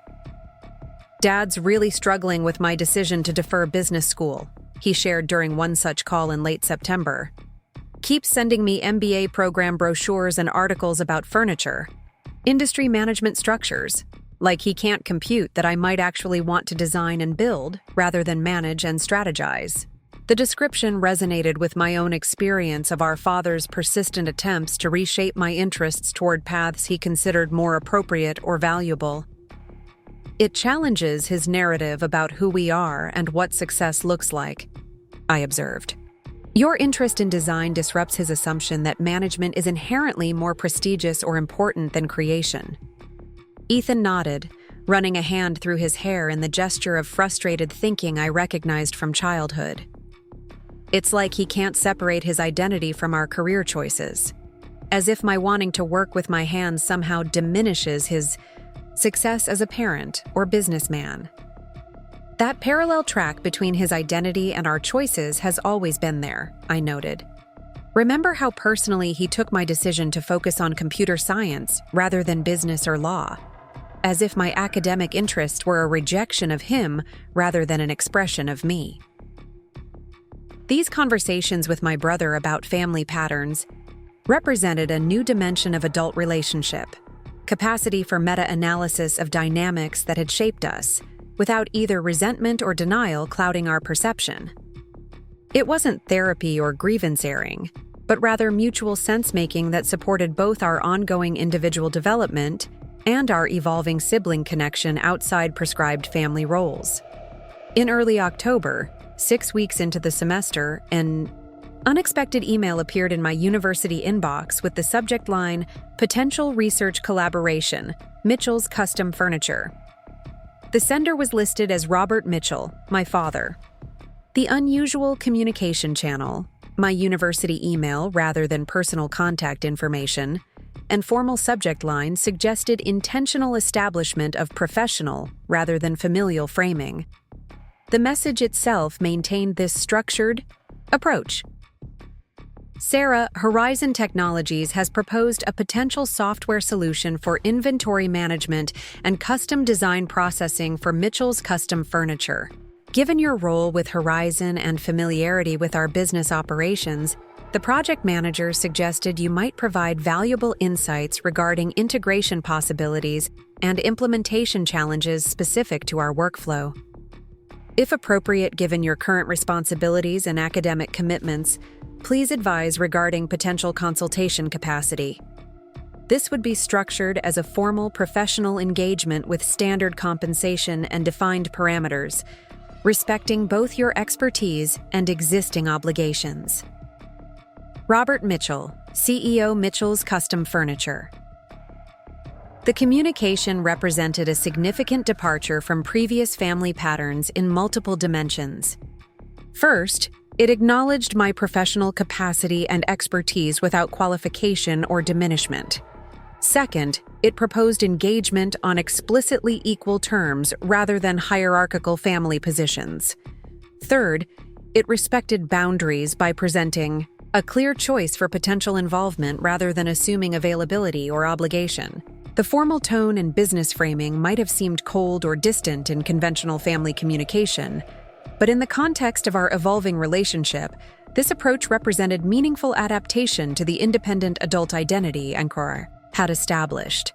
Dad's really struggling with my decision to defer business school, he shared during one such call in late September. Keeps sending me MBA program brochures and articles about furniture, industry management structures, like he can't compute that I might actually want to design and build rather than manage and strategize. The description resonated with my own experience of our father's persistent attempts to reshape my interests toward paths he considered more appropriate or valuable. It challenges his narrative about who we are and what success looks like, I observed. Your interest in design disrupts his assumption that management is inherently more prestigious or important than creation. Ethan nodded, running a hand through his hair in the gesture of frustrated thinking I recognized from childhood. It's like he can't separate his identity from our career choices. as if my wanting to work with my hands somehow diminishes his success as a parent or businessman. That parallel track between his identity and our choices has always been there, I noted. Remember how personally he took my decision to focus on computer science rather than business or law, as if my academic interests were a rejection of him rather than an expression of me. These conversations with my brother about family patterns represented a new dimension of adult relationship, capacity for meta-analysis of dynamics that had shaped us, without either resentment or denial clouding our perception. It wasn't therapy or grievance airing, but rather mutual sense-making that supported both our ongoing individual development and our evolving sibling connection outside prescribed family roles. In early October, 6 weeks into the semester, an unexpected email appeared in my university inbox with the subject line, "Potential Research Collaboration, Mitchell's Custom Furniture." The sender was listed as Robert Mitchell, my father. The unusual communication channel, my university email rather than personal contact information, and formal subject line suggested intentional establishment of professional rather than familial framing. The message itself maintained this structured approach. Sarah, Horizon Technologies has proposed a potential software solution for inventory management and custom design processing for Mitchell's Custom Furniture. Given your role with Horizon and familiarity with our business operations, the project manager suggested you might provide valuable insights regarding integration possibilities and implementation challenges specific to our workflow. If appropriate given your current responsibilities and academic commitments, please advise regarding potential consultation capacity. This would be structured as a formal professional engagement with standard compensation and defined parameters, respecting both your expertise and existing obligations. Robert Mitchell, CEO, Mitchell's Custom Furniture. The communication represented a significant departure from previous family patterns in multiple dimensions. First, it acknowledged my professional capacity and expertise without qualification or diminishment. Second, it proposed engagement on explicitly equal terms rather than hierarchical family positions. Third, it respected boundaries by presenting a clear choice for potential involvement rather than assuming availability or obligation. The formal tone and business framing might have seemed cold or distant in conventional family communication, but in the context of our evolving relationship, this approach represented meaningful adaptation to the independent adult identity Anchor had established.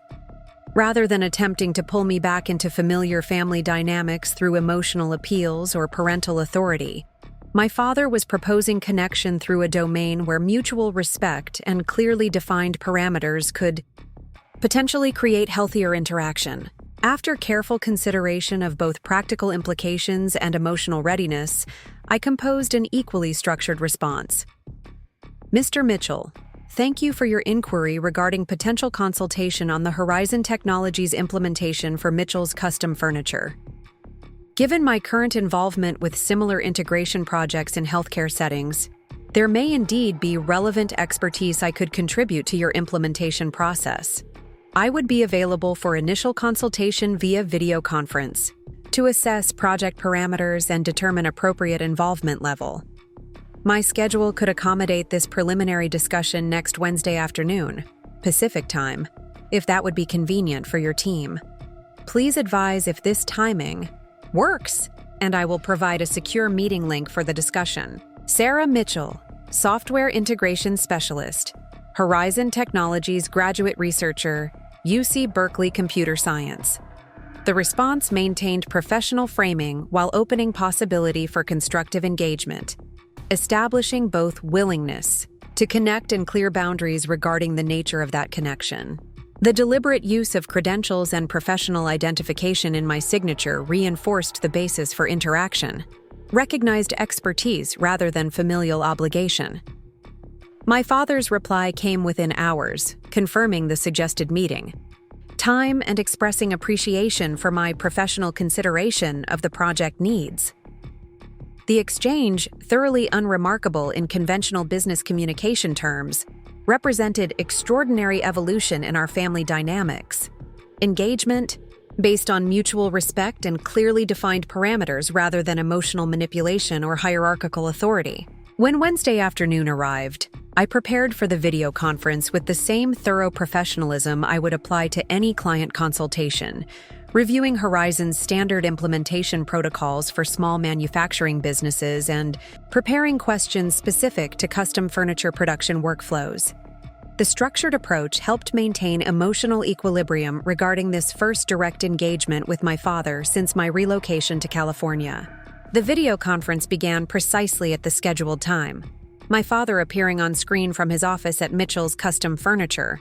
Rather than attempting to pull me back into familiar family dynamics through emotional appeals or parental authority, my father was proposing connection through a domain where mutual respect and clearly defined parameters could potentially create healthier interaction. After careful consideration of both practical implications and emotional readiness, I composed an equally structured response. Mr. Mitchell, thank you for your inquiry regarding potential consultation on the Horizon Technologies implementation for Mitchell's Custom Furniture. Given my current involvement with similar integration projects in healthcare settings, there may indeed be relevant expertise I could contribute to your implementation process. I would be available for initial consultation via video conference to assess project parameters and determine appropriate involvement level. My schedule could accommodate this preliminary discussion next Wednesday afternoon, Pacific Time, if that would be convenient for your team. Please advise if this timing works, and I will provide a secure meeting link for the discussion. Sarah Mitchell, Software Integration Specialist, Horizon Technologies Graduate Researcher, UC Berkeley Computer Science. The response maintained professional framing while opening possibility for constructive engagement, establishing both willingness to connect and clear boundaries regarding the nature of that connection. The deliberate use of credentials and professional identification in my signature reinforced the basis for interaction, recognized expertise rather than familial obligation. My father's reply came within hours, confirming the suggested meeting, time and expressing appreciation for my professional consideration of the project needs. The exchange, thoroughly unremarkable in conventional business communication terms, represented extraordinary evolution in our family dynamics. Engagement, based on mutual respect and clearly defined parameters rather than emotional manipulation or hierarchical authority. When Wednesday afternoon arrived, I prepared for the video conference with the same thorough professionalism I would apply to any client consultation, reviewing Horizon's standard implementation protocols for small manufacturing businesses and preparing questions specific to custom furniture production workflows. The structured approach helped maintain emotional equilibrium regarding this first direct engagement with my father since my relocation to California. The video conference began precisely at the scheduled time, my father appearing on screen from his office at Mitchell's Custom Furniture,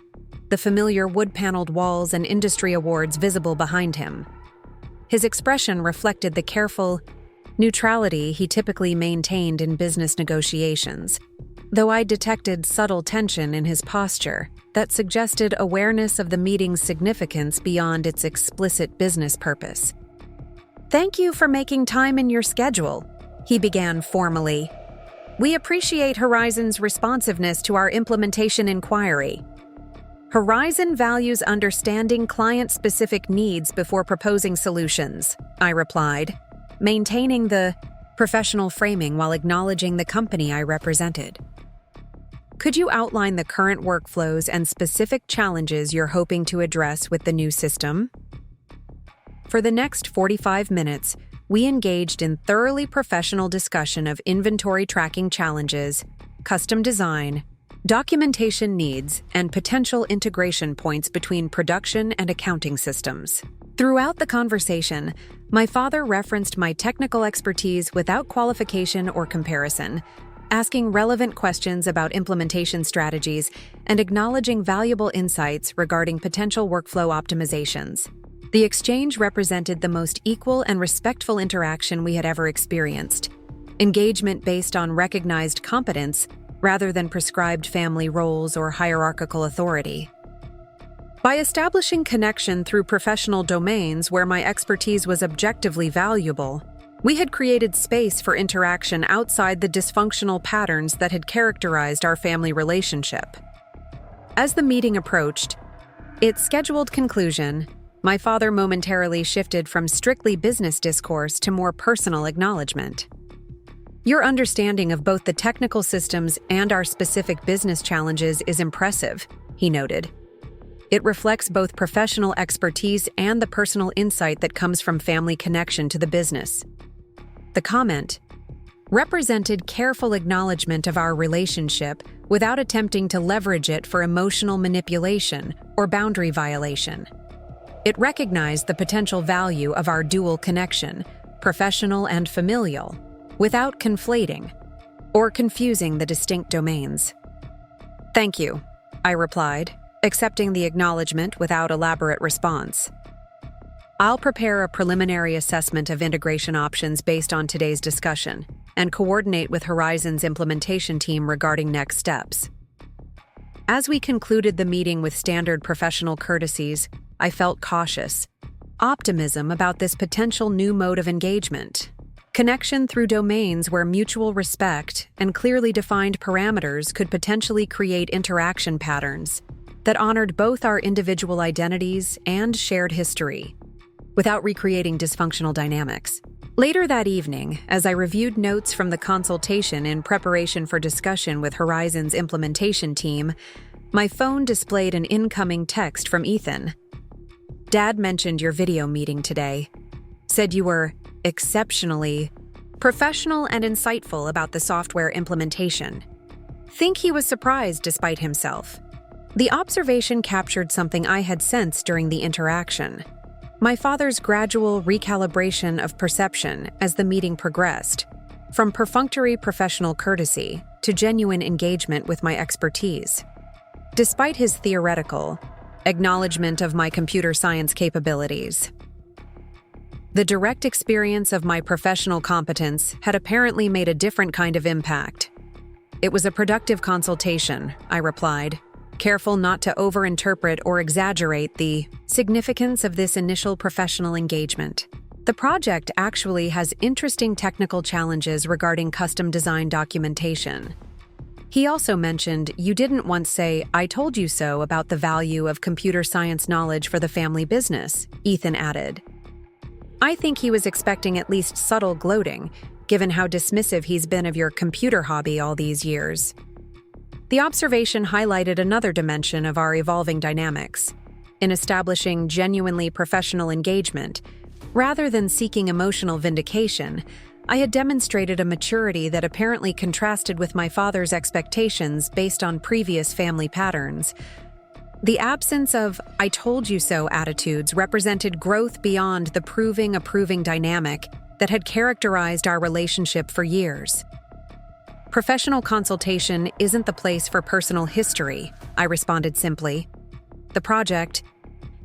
the familiar wood-paneled walls and industry awards visible behind him. His expression reflected the careful neutrality he typically maintained in business negotiations, though I detected subtle tension in his posture that suggested awareness of the meeting's significance beyond its explicit business purpose. "Thank you for making time in your schedule," he began formally. "We appreciate Horizon's responsiveness to our implementation inquiry. Horizon values understanding client-specific needs before proposing solutions," I replied, maintaining the professional framing while acknowledging the company I represented. "Could you outline the current workflows and specific challenges you're hoping to address with the new system?" For the next 45 minutes, we engaged in thoroughly professional discussion of inventory tracking challenges, custom design, documentation needs, and potential integration points between production and accounting systems. Throughout the conversation, my father referenced my technical expertise without qualification or comparison, asking relevant questions about implementation strategies and acknowledging valuable insights regarding potential workflow optimizations. The exchange represented the most equal and respectful interaction we had ever experienced, engagement based on recognized competence rather than prescribed family roles or hierarchical authority. By establishing connection through professional domains where my expertise was objectively valuable, we had created space for interaction outside the dysfunctional patterns that had characterized our family relationship. As the meeting approached its scheduled conclusion, my father momentarily shifted from strictly business discourse to more personal acknowledgement. "Your understanding of both the technical systems and our specific business challenges is impressive," he noted. "It reflects both professional expertise and the personal insight that comes from family connection to the business." The comment represented careful acknowledgement of our relationship without attempting to leverage it for emotional manipulation or boundary violation. It recognized the potential value of our dual connection, professional and familial, without conflating or confusing the distinct domains. "Thank you," I replied, accepting the acknowledgement without elaborate response. "I'll prepare a preliminary assessment of integration options based on today's discussion and coordinate with Horizon's implementation team regarding next steps." As we concluded the meeting with standard professional courtesies, I felt cautious, optimism about this potential new mode of engagement. Connection through domains where mutual respect and clearly defined parameters could potentially create interaction patterns that honored both our individual identities and shared history, without recreating dysfunctional dynamics. Later that evening, as I reviewed notes from the consultation in preparation for discussion with Horizon's implementation team, my phone displayed an incoming text from Ethan. "Dad mentioned your video meeting today. Said you were exceptionally professional and insightful about the software implementation. Think he was surprised despite himself." The observation captured something I had sensed during the interaction: my father's gradual recalibration of perception as the meeting progressed, from perfunctory professional courtesy to genuine engagement with my expertise. Despite his theoretical acknowledgement of my computer science capabilities, the direct experience of my professional competence had apparently made a different kind of impact. "It was a productive consultation," I replied, careful not to overinterpret or exaggerate the significance of this initial professional engagement. "The project actually has interesting technical challenges regarding custom design documentation. He also mentioned you didn't once say, "I told you so," about the value of computer science knowledge for the family business, Ethan added. I think he was expecting at least subtle gloating, given how dismissive he's been of your computer hobby all these years. The observation highlighted another dimension of our evolving dynamics. In establishing genuinely professional engagement, rather than seeking emotional vindication, I had demonstrated a maturity that apparently contrasted with my father's expectations based on previous family patterns. The absence of "I told you so" attitudes represented growth beyond the proving-approving dynamic that had characterized our relationship for years. Professional consultation isn't the place for personal history, I responded simply. The project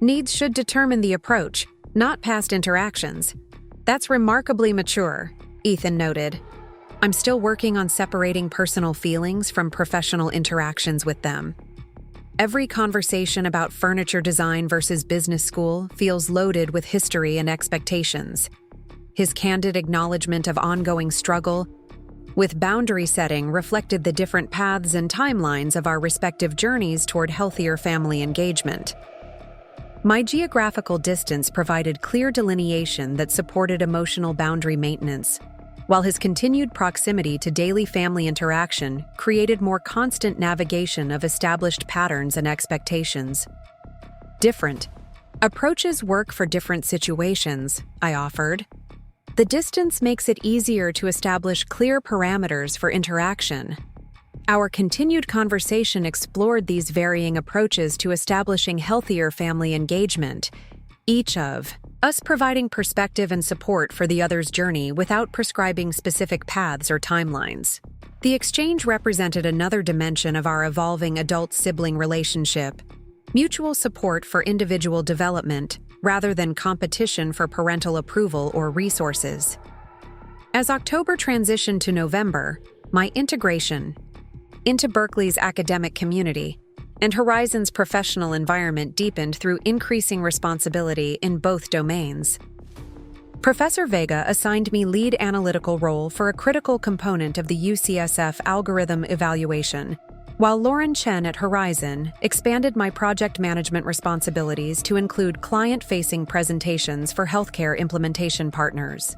needs should determine the approach, not past interactions. That's remarkably mature, Ethan noted. I'm still working on separating personal feelings from professional interactions with them. Every conversation about furniture design versus business school feels loaded with history and expectations. His candid acknowledgement of ongoing struggle with boundary setting reflected the different paths and timelines of our respective journeys toward healthier family engagement. My geographical distance provided clear delineation that supported emotional boundary maintenance, while his continued proximity to daily family interaction created more constant navigation of established patterns and expectations. Different approaches work for different situations, I offered. The distance makes it easier to establish clear parameters for interaction. Our continued conversation explored these varying approaches to establishing healthier family engagement, each of us providing perspective and support for the other's journey without prescribing specific paths or timelines. The exchange represented another dimension of our evolving adult-sibling relationship, mutual support for individual development rather than competition for parental approval or resources. As October transitioned to November, my integration into Berkeley's academic community and Horizon's professional environment deepened through increasing responsibility in both domains. Professor Vega assigned me lead analytical role for a critical component of the UCSF algorithm evaluation, while Lauren Chen at Horizon expanded my project management responsibilities to include client-facing presentations for healthcare implementation partners.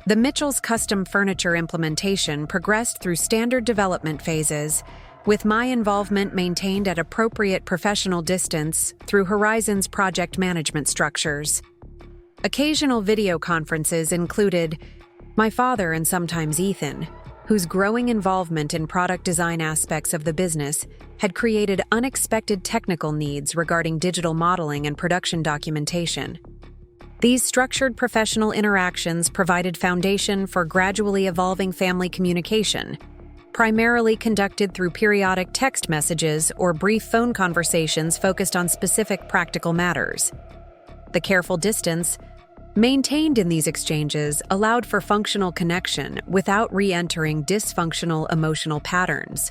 The Mitchell's custom furniture implementation progressed through standard development phases, with my involvement maintained at appropriate professional distance through Horizon's project management structures. Occasional video conferences included my father and sometimes Ethan, whose growing involvement in product design aspects of the business had created unexpected technical needs regarding digital modeling and production documentation. These structured professional interactions provided foundation for gradually evolving family communication, primarily conducted through periodic text messages or brief phone conversations focused on specific practical matters. The careful distance maintained in these exchanges allowed for functional connection without re-entering dysfunctional emotional patterns,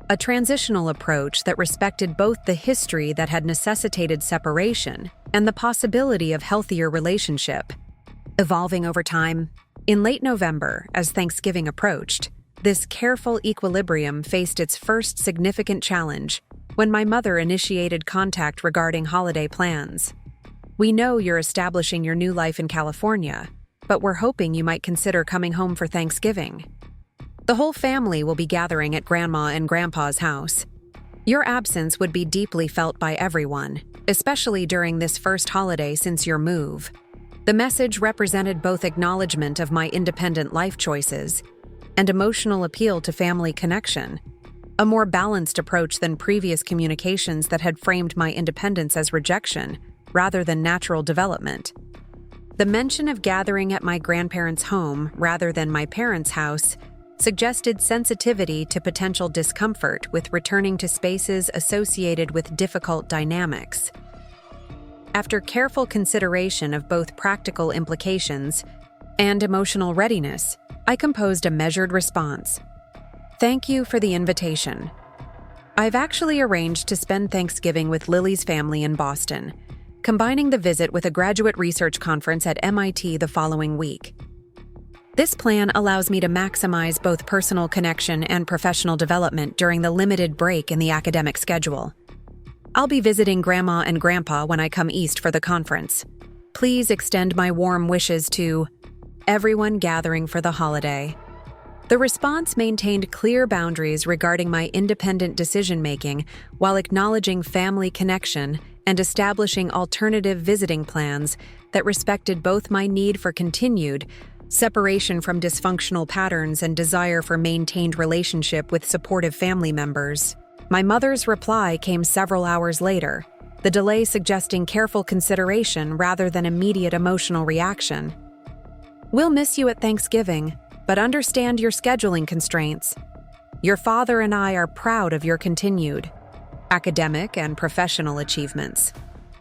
a transitional approach that respected both the history that had necessitated separation and the possibility of healthier relationship. Evolving over time, in late November, as Thanksgiving approached, this careful equilibrium faced its first significant challenge when my mother initiated contact regarding holiday plans. "We know you're establishing your new life in California, but we're hoping you might consider coming home for Thanksgiving. The whole family will be gathering at Grandma and Grandpa's house. Your absence would be deeply felt by everyone, especially during this first holiday since your move." The message represented both acknowledgement of my independent life choices and emotional appeal to family connection, a more balanced approach than previous communications that had framed my independence as rejection rather than natural development. The mention of gathering at my grandparents' home rather than my parents' house suggested sensitivity to potential discomfort with returning to spaces associated with difficult dynamics. After careful consideration of both practical implications and emotional readiness, I composed a measured response. "Thank you for the invitation. I've actually arranged to spend Thanksgiving with Lily's family in Boston, combining the visit with a graduate research conference at MIT the following week. This plan allows me to maximize both personal connection and professional development during the limited break in the academic schedule. I'll be visiting Grandma and Grandpa when I come east for the conference. Please extend my warm wishes to everyone gathering for the holiday. The response maintained clear boundaries regarding my independent decision-making while acknowledging family connection and establishing alternative visiting plans that respected both my need for continued separation from dysfunctional patterns and desire for maintained relationship with supportive family members. My mother's reply came several hours later, the delay suggesting careful consideration rather than immediate emotional reaction. We'll miss you at Thanksgiving, but understand your scheduling constraints. Your father and I are proud of your continued academic and professional achievements.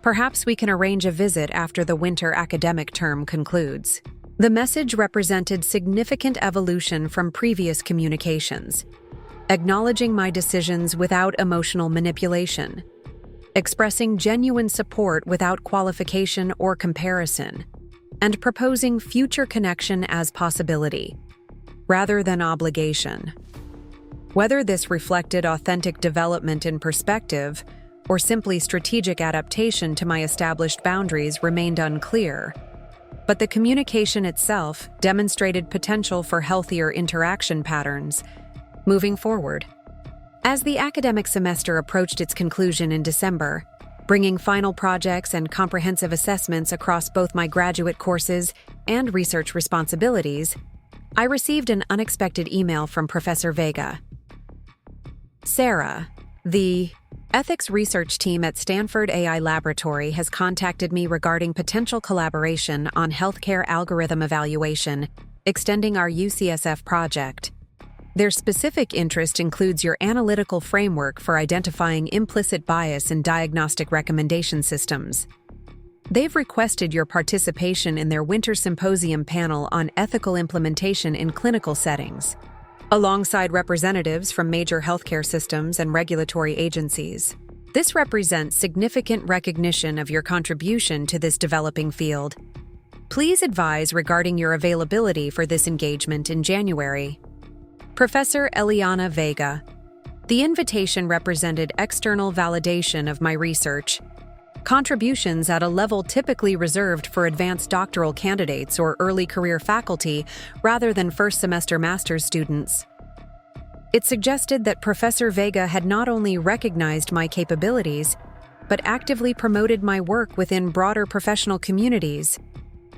Perhaps we can arrange a visit after the winter academic term concludes. The message represented significant evolution from previous communications, acknowledging my decisions without emotional manipulation, expressing genuine support without qualification or comparison, and proposing future connection as possibility, rather than obligation. Whether this reflected authentic development in perspective or simply strategic adaptation to my established boundaries remained unclear, but the communication itself demonstrated potential for healthier interaction patterns moving forward. As the academic semester approached its conclusion in December, bringing final projects and comprehensive assessments across both my graduate courses and research responsibilities, I received an unexpected email from Professor Vega. Sarah, the ethics research team at Stanford AI Laboratory has contacted me regarding potential collaboration on healthcare algorithm evaluation, extending our UCSF project. Their specific interest includes your analytical framework for identifying implicit bias in diagnostic recommendation systems. They've requested your participation in their Winter Symposium panel on ethical implementation in clinical settings, alongside representatives from major healthcare systems and regulatory agencies. This represents significant recognition of your contribution to this developing field. Please advise regarding your availability for this engagement in January. Professor Eliana Vega. The invitation represented external validation of my research, contributions at a level typically reserved for advanced doctoral candidates or early career faculty rather than first-semester master's students. It suggested that Professor Vega had not only recognized my capabilities, but actively promoted my work within broader professional communities,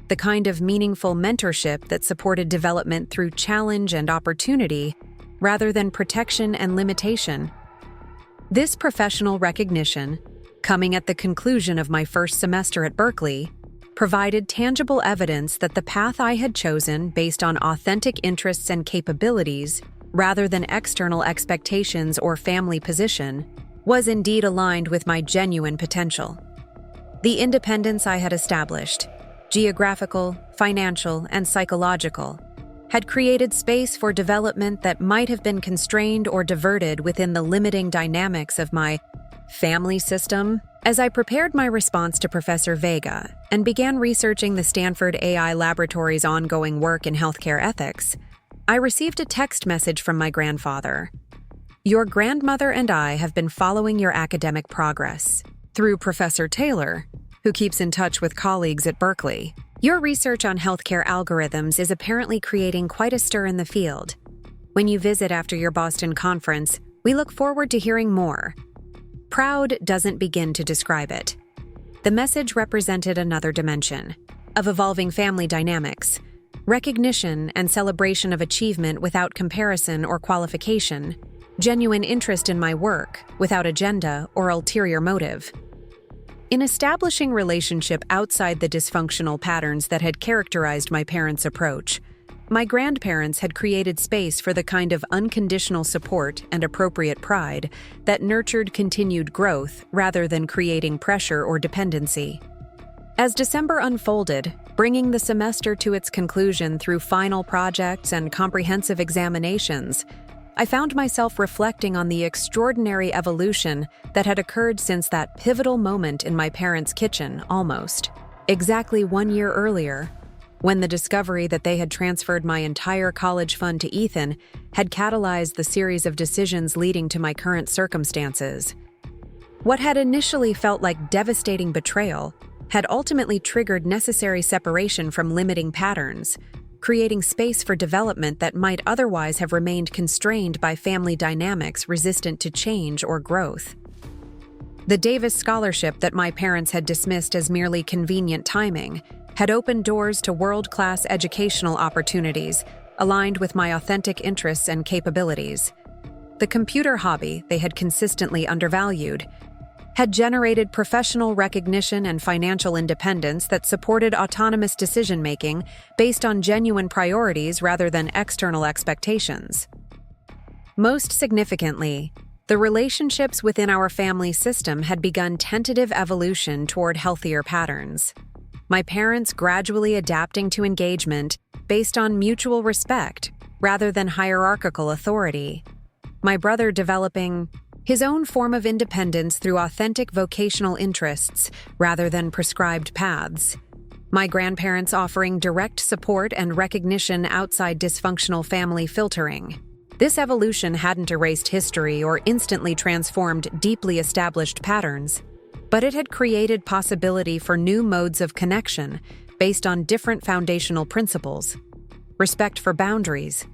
the kind of meaningful mentorship that supported development through challenge and opportunity rather than protection and limitation. This professional recognition, coming at the conclusion of my first semester at Berkeley, provided tangible evidence that the path I had chosen based on authentic interests and capabilities, rather than external expectations or family position, was indeed aligned with my genuine potential. The independence I had established, geographical, financial, and psychological, had created space for development that might have been constrained or diverted within the limiting dynamics of my family system. As I prepared my response to Professor Vega and began researching the Stanford AI Laboratory's ongoing work in healthcare ethics, I received a text message from my grandfather. Your grandmother and I have been following your academic progress through Professor Taylor, who keeps in touch with colleagues at Berkeley. Your research on healthcare algorithms is apparently creating quite a stir in the field. When you visit after your Boston conference, we look forward to hearing more. Proud doesn't begin to describe it. The message represented another dimension of evolving family dynamics, recognition and celebration of achievement without comparison or qualification, genuine interest in my work without agenda or ulterior motive. In establishing relationship outside the dysfunctional patterns that had characterized my parents' approach, my grandparents had created space for the kind of unconditional support and appropriate pride that nurtured continued growth rather than creating pressure or dependency. As December unfolded, bringing the semester to its conclusion through final projects and comprehensive examinations, I found myself reflecting on the extraordinary evolution that had occurred since that pivotal moment in my parents' kitchen almost exactly 1 year earlier. when the discovery that they had transferred my entire college fund to Ethan had catalyzed the series of decisions leading to my current circumstances. What had initially felt like devastating betrayal had ultimately triggered necessary separation from limiting patterns, creating space for development that might otherwise have remained constrained by family dynamics resistant to change or growth. The Davis Scholarship that my parents had dismissed as merely convenient timing had opened doors to world-class educational opportunities aligned with my authentic interests and capabilities. The computer hobby they had consistently undervalued had generated professional recognition and financial independence that supported autonomous decision-making based on genuine priorities rather than external expectations. Most significantly, the relationships within our family system had begun tentative evolution toward healthier patterns. My parents gradually adapting to engagement based on mutual respect rather than hierarchical authority. My brother developing his own form of independence through authentic vocational interests rather than prescribed paths. My grandparents offering direct support and recognition outside dysfunctional family filtering. This evolution hadn't erased history or instantly transformed deeply established patterns, but it had created possibility for new modes of connection based on different foundational principles: respect for boundaries,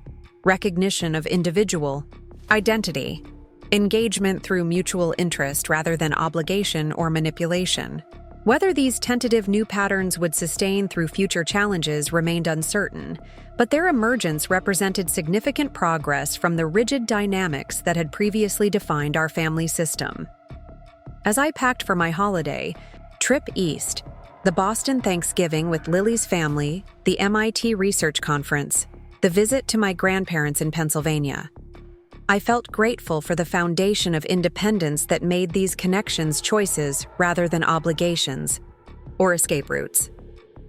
recognition of individual identity, engagement through mutual interest rather than obligation or manipulation. Whether these tentative new patterns would sustain through future challenges remained uncertain, but their emergence represented significant progress from the rigid dynamics that had previously defined our family system. As I packed for my holiday trip east, the Boston Thanksgiving with Lily's family, the MIT Research Conference, the visit to my grandparents in Pennsylvania, I felt grateful for the foundation of independence that made these connections choices rather than obligations or escape routes.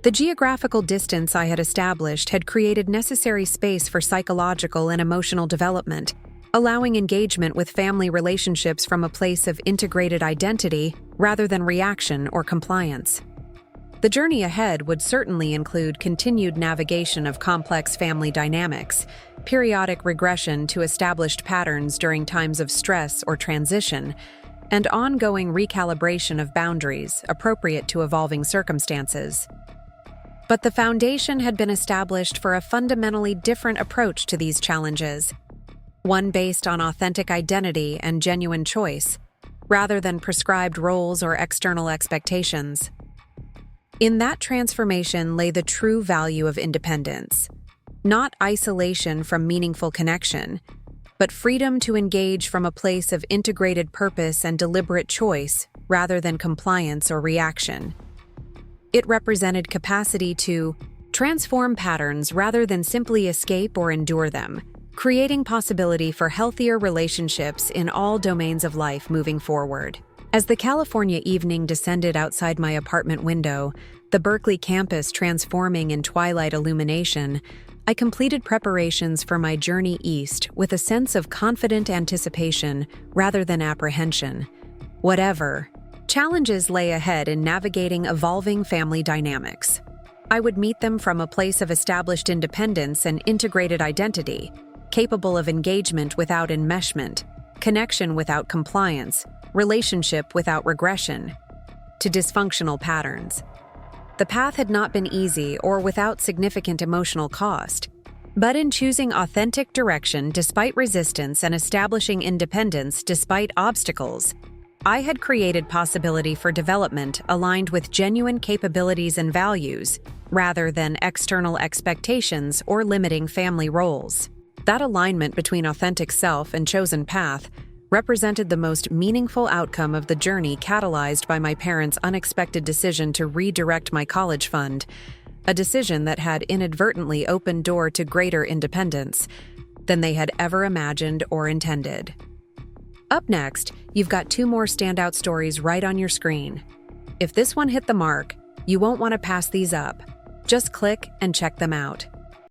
The geographical distance I had established had created necessary space for psychological and emotional development, allowing engagement with family relationships from a place of integrated identity rather than reaction or compliance. The journey ahead would certainly include continued navigation of complex family dynamics, periodic regression to established patterns during times of stress or transition, and ongoing recalibration of boundaries appropriate to evolving circumstances. But the foundation had been established for a fundamentally different approach to these challenges, one based on authentic identity and genuine choice, rather than prescribed roles or external expectations. In that transformation lay the true value of independence, not isolation from meaningful connection, but freedom to engage from a place of integrated purpose and deliberate choice rather than compliance or reaction. It represented capacity to transform patterns rather than simply escape or endure them, creating possibility for healthier relationships in all domains of life moving forward. As the California evening descended outside my apartment window, the Berkeley campus transforming in twilight illumination, I completed preparations for my journey east with a sense of confident anticipation rather than apprehension. Whatever challenges lay ahead in navigating evolving family dynamics, I would meet them from a place of established independence and integrated identity, capable of engagement without enmeshment, connection without compliance, relationship without regression, to dysfunctional patterns. The path had not been easy or without significant emotional cost, but in choosing authentic direction despite resistance and establishing independence despite obstacles, I had created possibility for development aligned with genuine capabilities and values, rather than external expectations or limiting family roles. That alignment between authentic self and chosen path represented the most meaningful outcome of the journey catalyzed by my parents' unexpected decision to redirect my college fund, a decision that had inadvertently opened door to greater independence than they had ever imagined or intended. Up next, you've got 2 more standout stories right on your screen. If this one hit the mark, you won't want to pass these up. Just click and check them out.